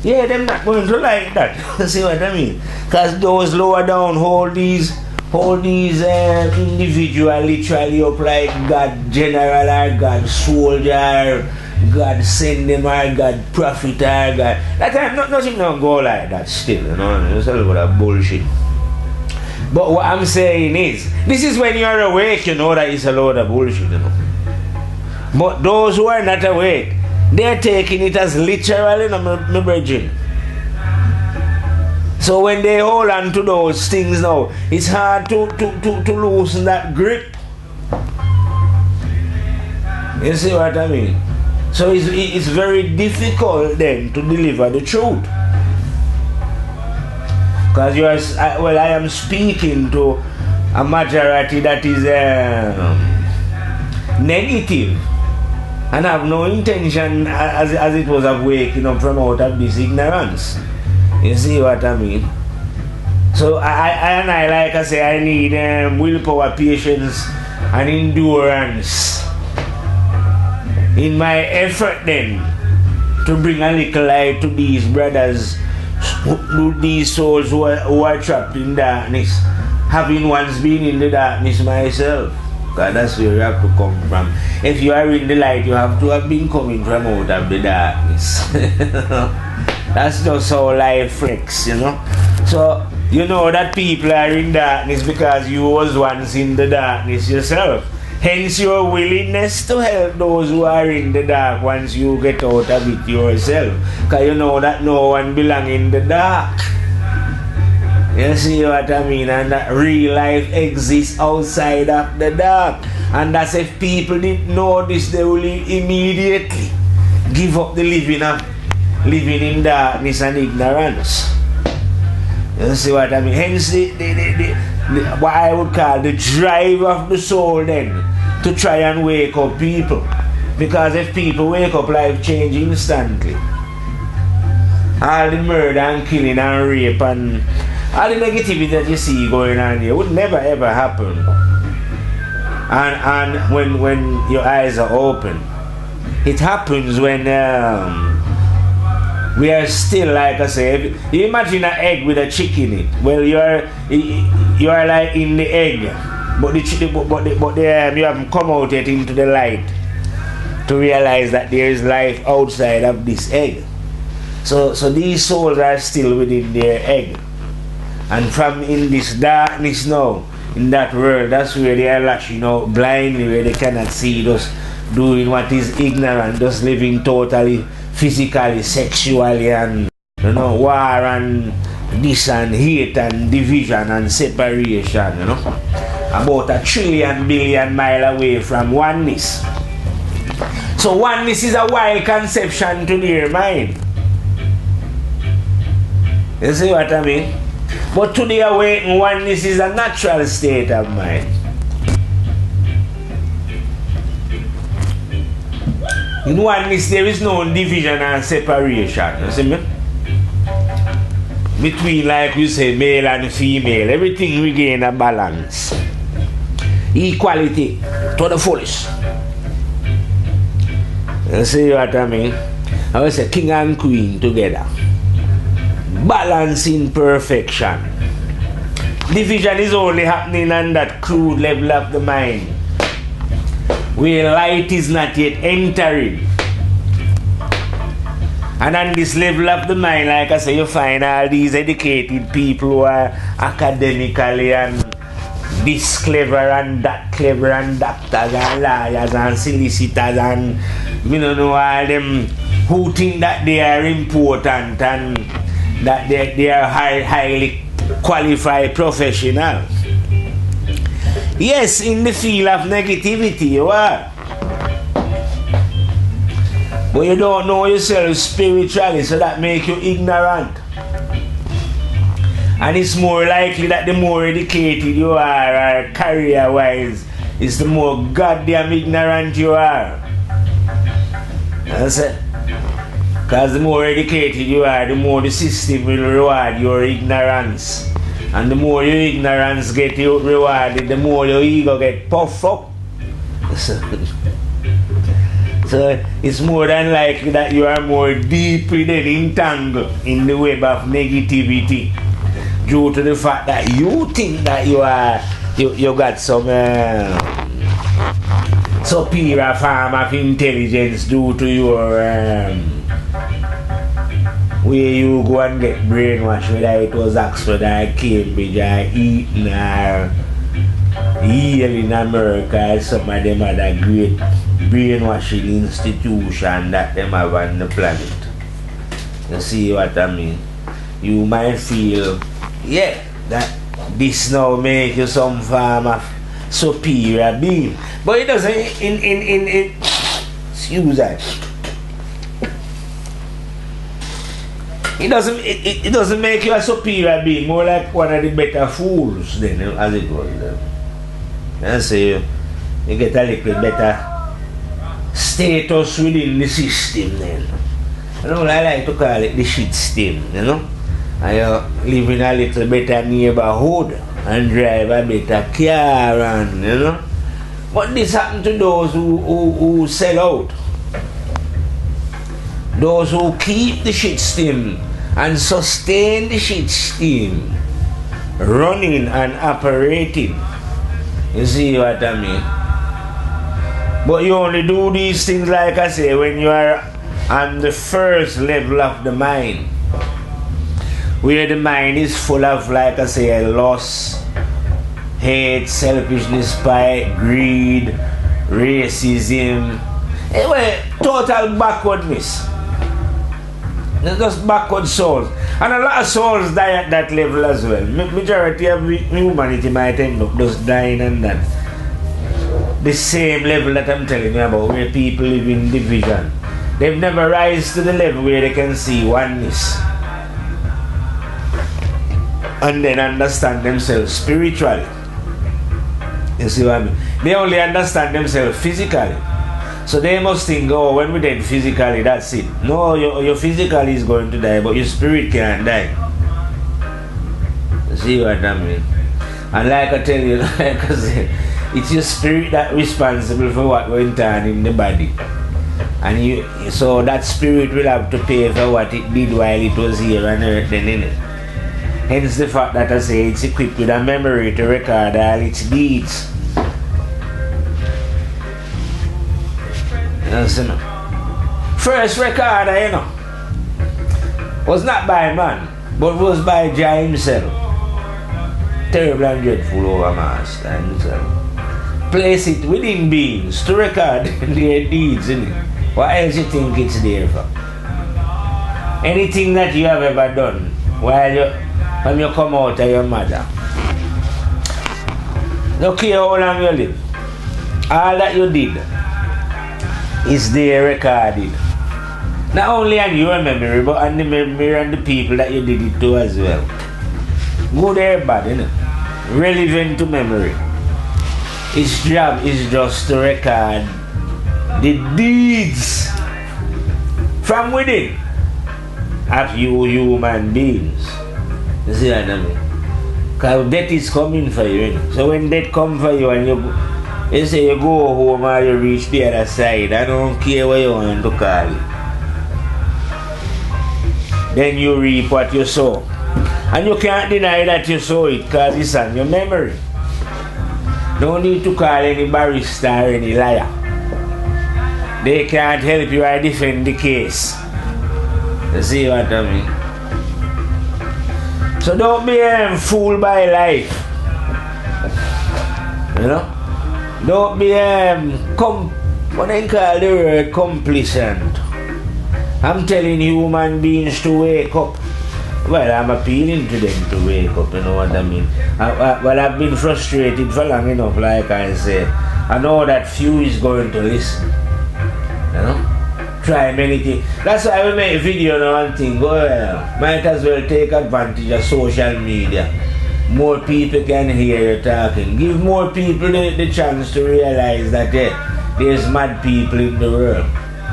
S1: Yeah, them not going to like that. See what I mean? Because those lower down hold these all these individuals literally up like God general or God soldier, God send them or God prophet or God. That time nothing don't go like that still, you know. It's a lot of bullshit. But what I'm saying is, this is when you're awake, you know that it's a load of bullshit, you know. But those who are not awake, they're taking it as literal, you know, my brethren. So when they hold on to those things now, it's hard to loosen that grip. You see what I mean? So it's very difficult then to deliver the truth. Because I am speaking to a majority that is negative and have no intention as it was of waking up from out of this ignorance. You see what I mean? So I like I say, I need willpower, patience and endurance in my effort then to bring a little light to these brothers, these souls who are trapped in darkness, having once been in the darkness myself. Because that's where you have to come from. If you are in the light, you have to have been coming from out of the darkness. That's just how life works, you know. So you know that people are in darkness because you was once in the darkness yourself. Hence your willingness to help those who are in the dark once you get out of it yourself. Because you know that no one belongs in the dark. You see what I mean? And that real life exists outside of the dark. And that's if people didn't know this, they will immediately give up the living in darkness and ignorance. You see what I mean? Hence what I would call the drive of the soul then to try and wake up people. Because if people wake up, life change instantly. All the murder and killing and rape and all the negativity that you see going on here would never ever happen. And when your eyes are open, it happens when we are still, like I say, you imagine an egg with a chick in it. Well, you are like in the egg, but you haven't come out yet into the light to realize that there is life outside of this egg. So these souls are still within their egg, and from in this darkness now, in that world, that's where they are lashing out blindly, where they cannot see, just doing what is ignorant, just living totally physically, sexually, and you know, war and this and hate and division and separation, you know, about 1 trillion billion miles away from oneness. So oneness is a wild conception to their mind. You see what I mean? But to the awakened, oneness is a natural state of mind. In oneness, there is no division and separation. You see me? Between, like we say, male and female, everything regain a balance. Equality to the fullest. You see what I mean? I would say king and queen together. Balance in perfection. Division is only happening on that crude level of the mind, where light is not yet entering. And on this level of the mind, like I say, you find all these educated people who are academically and this clever and that clever and doctors and lawyers and solicitors and you know all them who think that they are important and that they are highly qualified professionals. Yes, in the field of negativity you are. But you don't know yourself spiritually, so that makes you ignorant. And it's more likely that the more educated you are, or career-wise, it's the more goddamn ignorant you are. That's it. Because the more educated you are, the more the system will reward your ignorance. And the more your ignorance get rewarded, the more your ego get puffed up. So it's more than likely that you are more deeply then entangled in the web of negativity. due to the fact that you think that you got some superior form of intelligence due to your where you go and get brainwashed, whether it was Oxford or Cambridge or Eton or Yale in America, or some of them other great brainwashing institution that them have on the planet. You see what I mean? You might feel, yeah, that this now make you some form of superior being. But it doesn't excuse that. It doesn't make you a superior being, more like one of the better fools then, as it was. And so you get a little better status within the system then. You know, I like to call it the shit stem, you know. And you live in a little better neighborhood and drive a better car and, you know. But this happens to those who sell out. Those who keep the shit steam and sustain the shit steam running and operating. You see what I mean? But you only do these things, like I say, when you are on the first level of the mind, where the mind is full of, like I say, lust, hate, selfishness, spite, greed, racism, anyway, total backwardness. It's just backward souls. And a lot of souls die at that level as well. Majority of humanity might end up just dying on that. The same level that I'm telling you about, where people live in division. They've never rise to the level where they can see oneness and then understand themselves spiritually. You see what I mean? They only understand themselves physically. So they must think, oh, when we dead physically, that's it. No, your physically is going to die, but your spirit can't die. You see what I mean? And like I tell you, like I said, it's your spirit that's responsible for what went on in the body. And so that spirit will have to pay for what it did while it was here on earth then, innit? Hence the fact that I say it's equipped with a memory to record all its deeds. You know? First recorder, you know, was not by man, but was by Jah himself. Terrible and dreadful overmaster himself. Place it within beings to record their deeds, innit? What else you think it's there for? Anything that you have ever done when you come out of your mother. Don't care how long you live. All that you did is there recorded. Not only on your memory, but on the memory and the people that you did it to as well. Good or bad, innit? Relevant to memory. Its job is just to record the deeds from within of you human beings. You see what I mean? Because death is coming for you, innit? So when death comes for you and you say you go home or you reach the other side, I don't care what you want to call it. Then you reap what you sow. And you can't deny that you sow it because it's on your memory. No need to call any barrister or any liar. They can't help you or defend the case. You see what I mean? So don't be fooled by life. You know? Don't be what they call the word complacent. I'm telling human beings to wake up. Well, I'm appealing to them to wake up, you know what I mean? Well, I've been frustrated for long enough, like I say. I know that few is going to listen. You know? Try many things. That's why I will make a video now and think, well, might as well take advantage of social media. More people can hear you talking. Give more people the chance to realize that there's mad people in the world.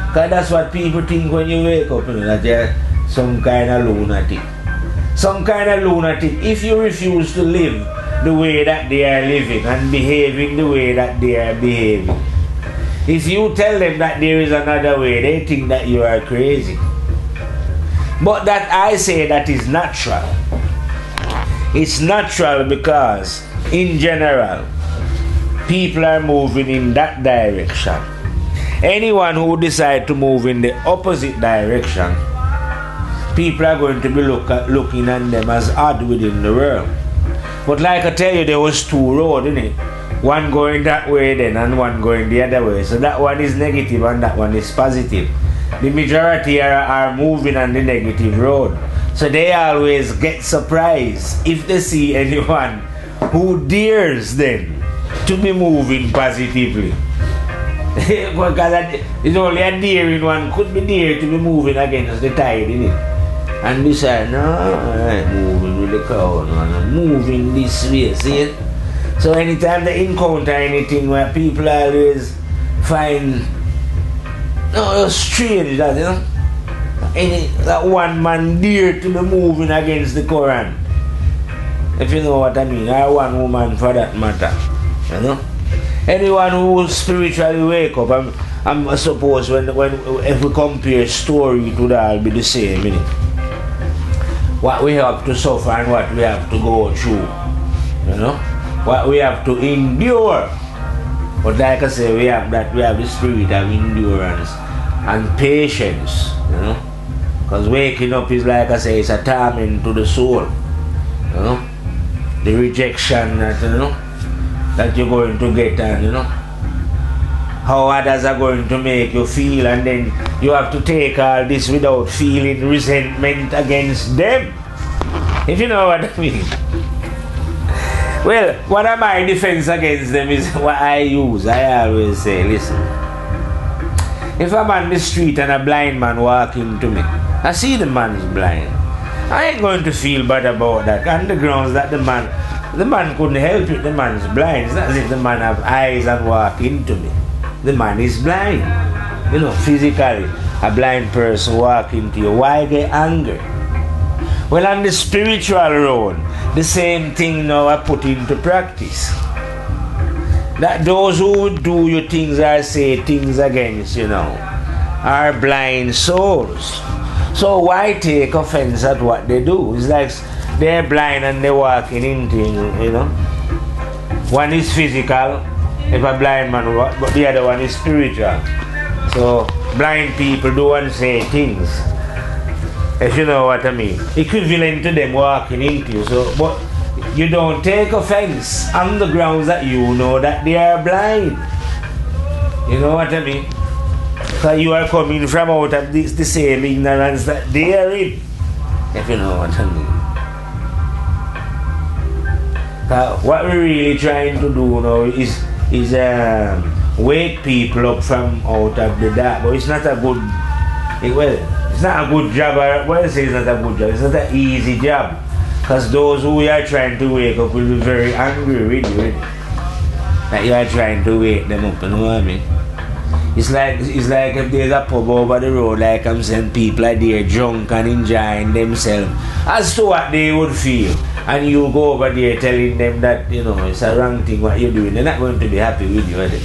S1: Because that's what people think when you wake up, you know, that you're some kind of lunatic. Some kind of lunatic. If you refuse to live the way that they are living and behaving the way that they are behaving, if you tell them that there is another way, they think that you are crazy. But that I say that is natural. It's natural because, in general, people are moving in that direction. Anyone who decides to move in the opposite direction, people are going to be looking at them as odd within the world. But like I tell you, there was two roads, innit? One going that way then and one going the other way. So that one is negative and that one is positive. The majority are moving on the negative road. So they always get surprised if they see anyone who dares them to be moving positively. Because it's only a daring one could be dare to be moving against the tide, innit? And we say, no, I ain't moving with the crowd, man. I'm moving this way, see it? So anytime they encounter anything where people always find strange that, you know, that one man dare to be moving against the current. If you know what I mean, or one woman for that matter, you know. Anyone who spiritually wake up, I suppose when if we compare story to that, it'll be the same, innit? What we have to suffer and what we have to go through, you know, what we have to endure. But like I say, we have the spirit of endurance and patience, you know, because waking up is, like I say, it's a torment to the soul, you know, the rejection that, you know, that you're going to get, and you know how others are going to make you feel, and then you have to take all this without feeling resentment against them, if you know what I mean. Well, one of my defense against them is what I use. I always say, listen, if I'm on the street and a blind man walking to me, I see the man's blind, I ain't going to feel bad about that on the grounds that the man couldn't help it. The man's blind. It's not as if the man have eyes and walk into me. The man is blind. You know, physically, a blind person walk into you. Why get angry? Well, on the spiritual road, the same thing now I put into practice. That those who do you things or say things against, you know, are blind souls. So why take offense at what they do? It's like they're blind and they're walking into, you know. One is physical, if a blind man, but the other one is spiritual. So blind people do and say things, if you know what I mean, equivalent to them walking into you. So, but you don't take offense on the grounds that you know that they are blind. You know what I mean? Because you are coming from out of the same ignorance that they are in, if you know what I mean. What we're really trying to do now is wake people up from out of the dark. But it's not a good, it's not a good job. Well, I say it's not a good job. It's not an easy job. Because those who we are trying to wake up will be very angry with you. That you are trying to wake them up, you know what I mean? It's like if there's a pub over the road, like I'm saying, people are there drunk and enjoying themselves as to what they would feel. And you go over there telling them that, you know, it's a wrong thing what you're doing. They're not going to be happy with you, are they?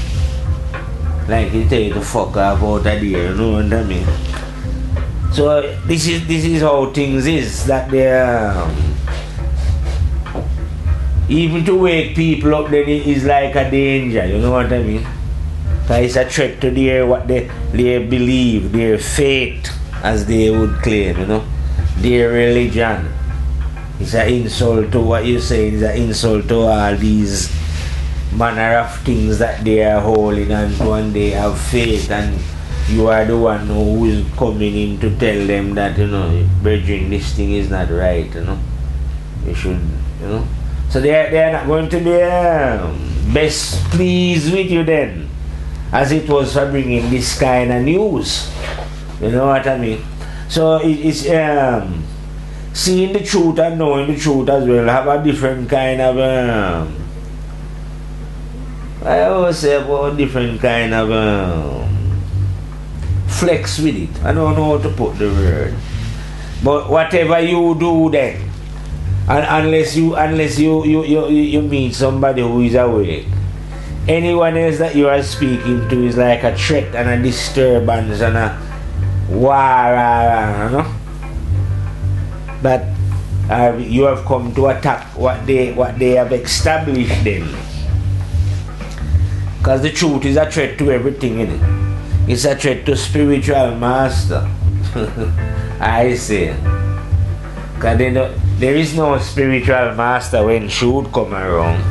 S1: Like you tell you to fuck off out of there, you know what I mean? So this is how things is, that they're even to wake people up then it is like a danger, you know what I mean? Because it's a threat to what they believe, their faith, as they would claim, you know, their religion. It's an insult to what you say, it's an insult to all these manner of things that they are holding and when they have faith, and you are the one who is coming in to tell them that, you know, brethren, this thing is not right, you know. You should, you know. So they are not going to be best pleased with you then, as it was for bringing this kind of news. You know what I mean? So it's seeing the truth and knowing the truth as well have a different kind of I always say about a different kind of flex with it. I don't know how to put the word. But whatever you do then, and unless you meet somebody who is awake, anyone else that you are speaking to is like a threat and a disturbance and a war, you know? But you have come to attack what they have established then. Because the truth is a threat to everything, innit? It's a threat to spiritual master. I say. Because there is no spiritual master when truth come around.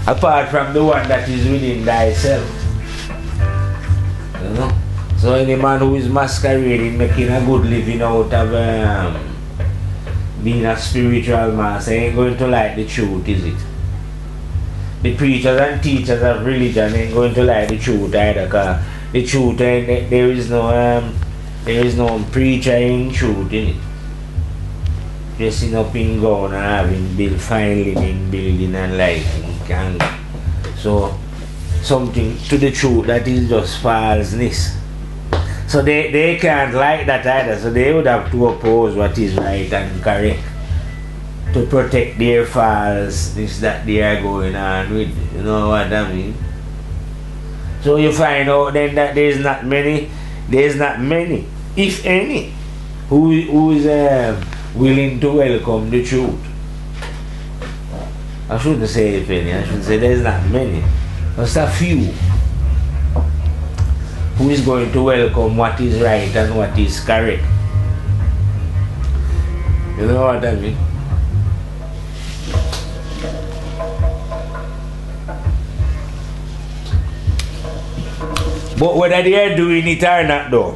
S1: Apart from the one that is within thyself. You know? So any man who is masquerading, making a good living out of being a spiritual master ain't going to like the truth, is it? The preachers and teachers of religion ain't going to like the truth either, because the truth ain't, there is no preacher in truth, in it. Dressing up in gown and having built fine living building and lighting. And so something to the truth that is just falseness. So they can't like that either, so they would have to oppose what is right and correct to protect their falseness that they are going on with. You know what I mean? So you find out then that there's not many, if any, who is willing to welcome the truth. I shouldn't say if any, I should say there's not many. Just a few who is going to welcome what is right and what is correct. You know what I mean? But whether they are doing it or not though,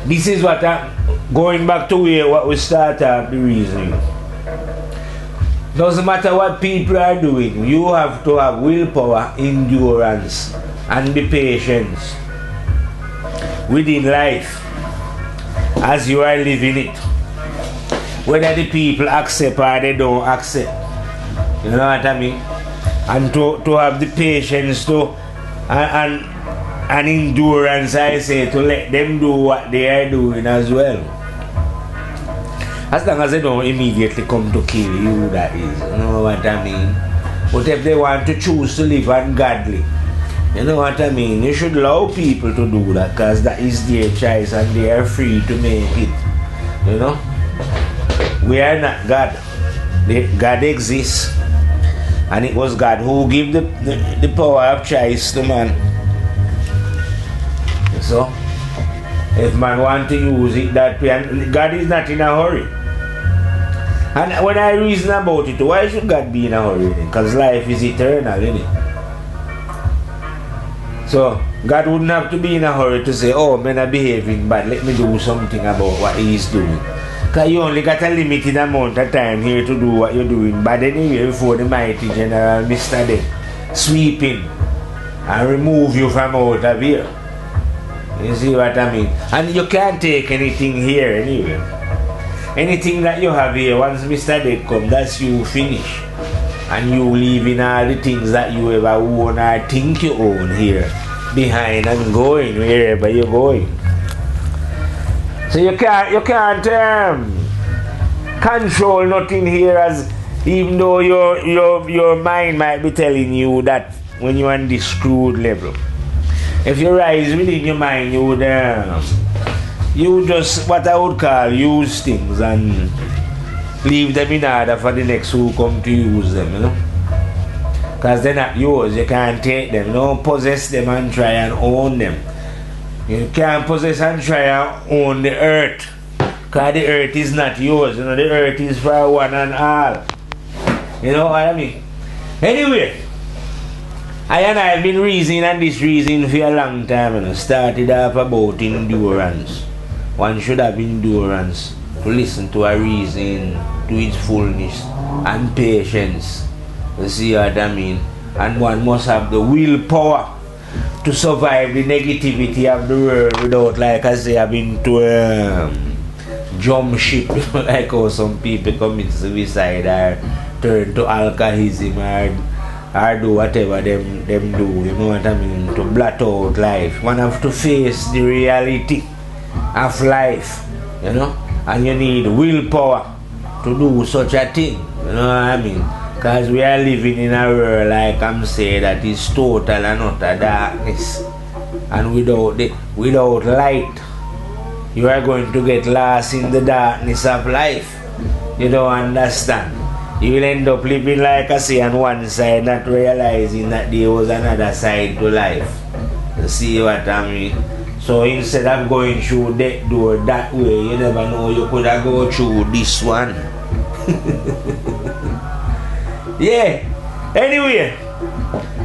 S1: this is what going back to what we started the reasoning. Doesn't matter what people are doing, you have to have willpower, endurance, and be patient within life as you are living it. Whether the people accept or they don't accept. You know what I mean? And to have the patience to and endurance, I say, to let them do what they are doing as well. As long as they don't immediately come to kill you, that is. You know what I mean? But if they want to choose to live ungodly, you know what I mean? You should allow people to do that, because that is their choice and they are free to make it. You know? We are not God. God exists. And it was God who gave the power of choice to man. So, if man want to use it that way, and God is not in a hurry. And when I reason about it, why should God be in a hurry? Because life is eternal, isn't it? So, God wouldn't have to be in a hurry to say, oh, men are behaving bad, let me do something about what he's doing. Because you only got a limited amount of time here to do what you're doing. But anyway, before the mighty general Mr. Death sweep in and remove you from out of here. You see what I mean? And you can't take anything here anyway. Anything that you have here, once Mr. Death comes, that's you finish. And you leaving all the things that you ever own or think you own here behind and going wherever you're going. So you can't control nothing here, as even though your mind might be telling you that when you're on this screwed level. If you rise within your mind, you just, what I would call, use things and leave them in order for the next who come to use them, you know. Because they're not yours, you can't take them. You don't possess them and try and own them. You can't possess and try and own the earth. Because the earth is not yours, you know, the earth is for one and all. You know what I mean? Anyway, I have been reasoning and this reasoning for a long time, you know. Started off about endurance. One should have endurance to listen to a reason to its fullness and patience. You see what I mean? And one must have the willpower to survive the negativity of the world without, like I say, having to jump ship, like how some people commit suicide or turn to alcoholism or do whatever them do, you know what I mean, to blot out life. One have to face the reality of life, you know, and you need willpower to do such a thing, you know what I mean, because we are living in a world, like I'm saying, that is total and utter darkness, and without light, you are going to get lost in the darkness of life. You don't understand. You will end up living like I say on one side, not realizing that there was another side to life. You see what I mean? So instead of going through that door that way, you never know, you could have go through this one. Yeah. Anyway,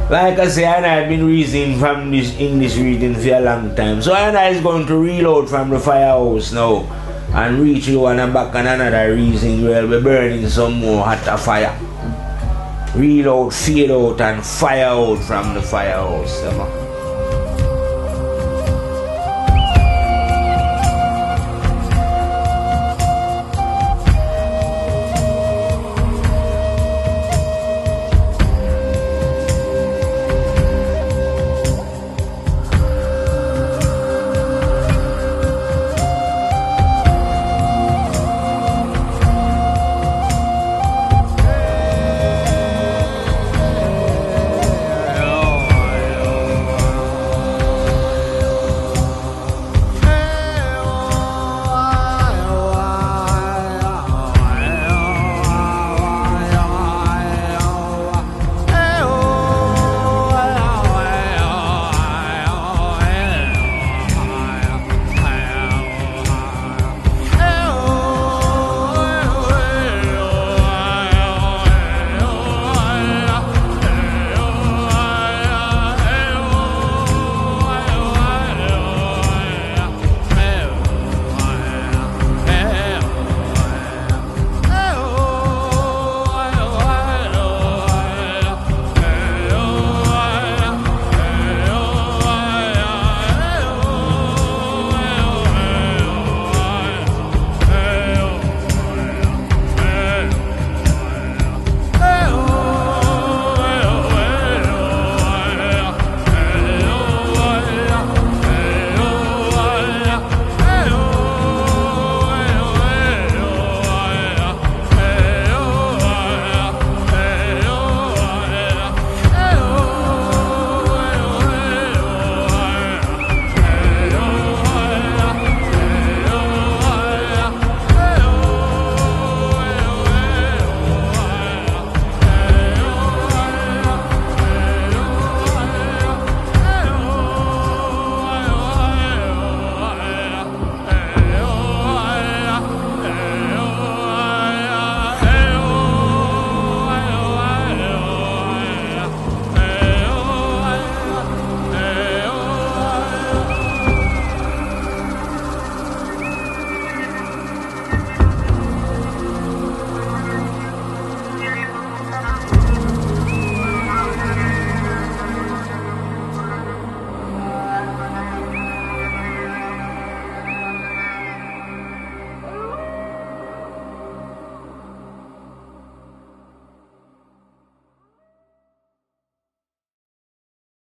S1: like I say, I've been reading from this English reading for a long time. So I is going to reload from the firehouse now and reach you and I'm back on another reason where we're burning some more hotter fire. Reload, fade out and fire out from the firehouse.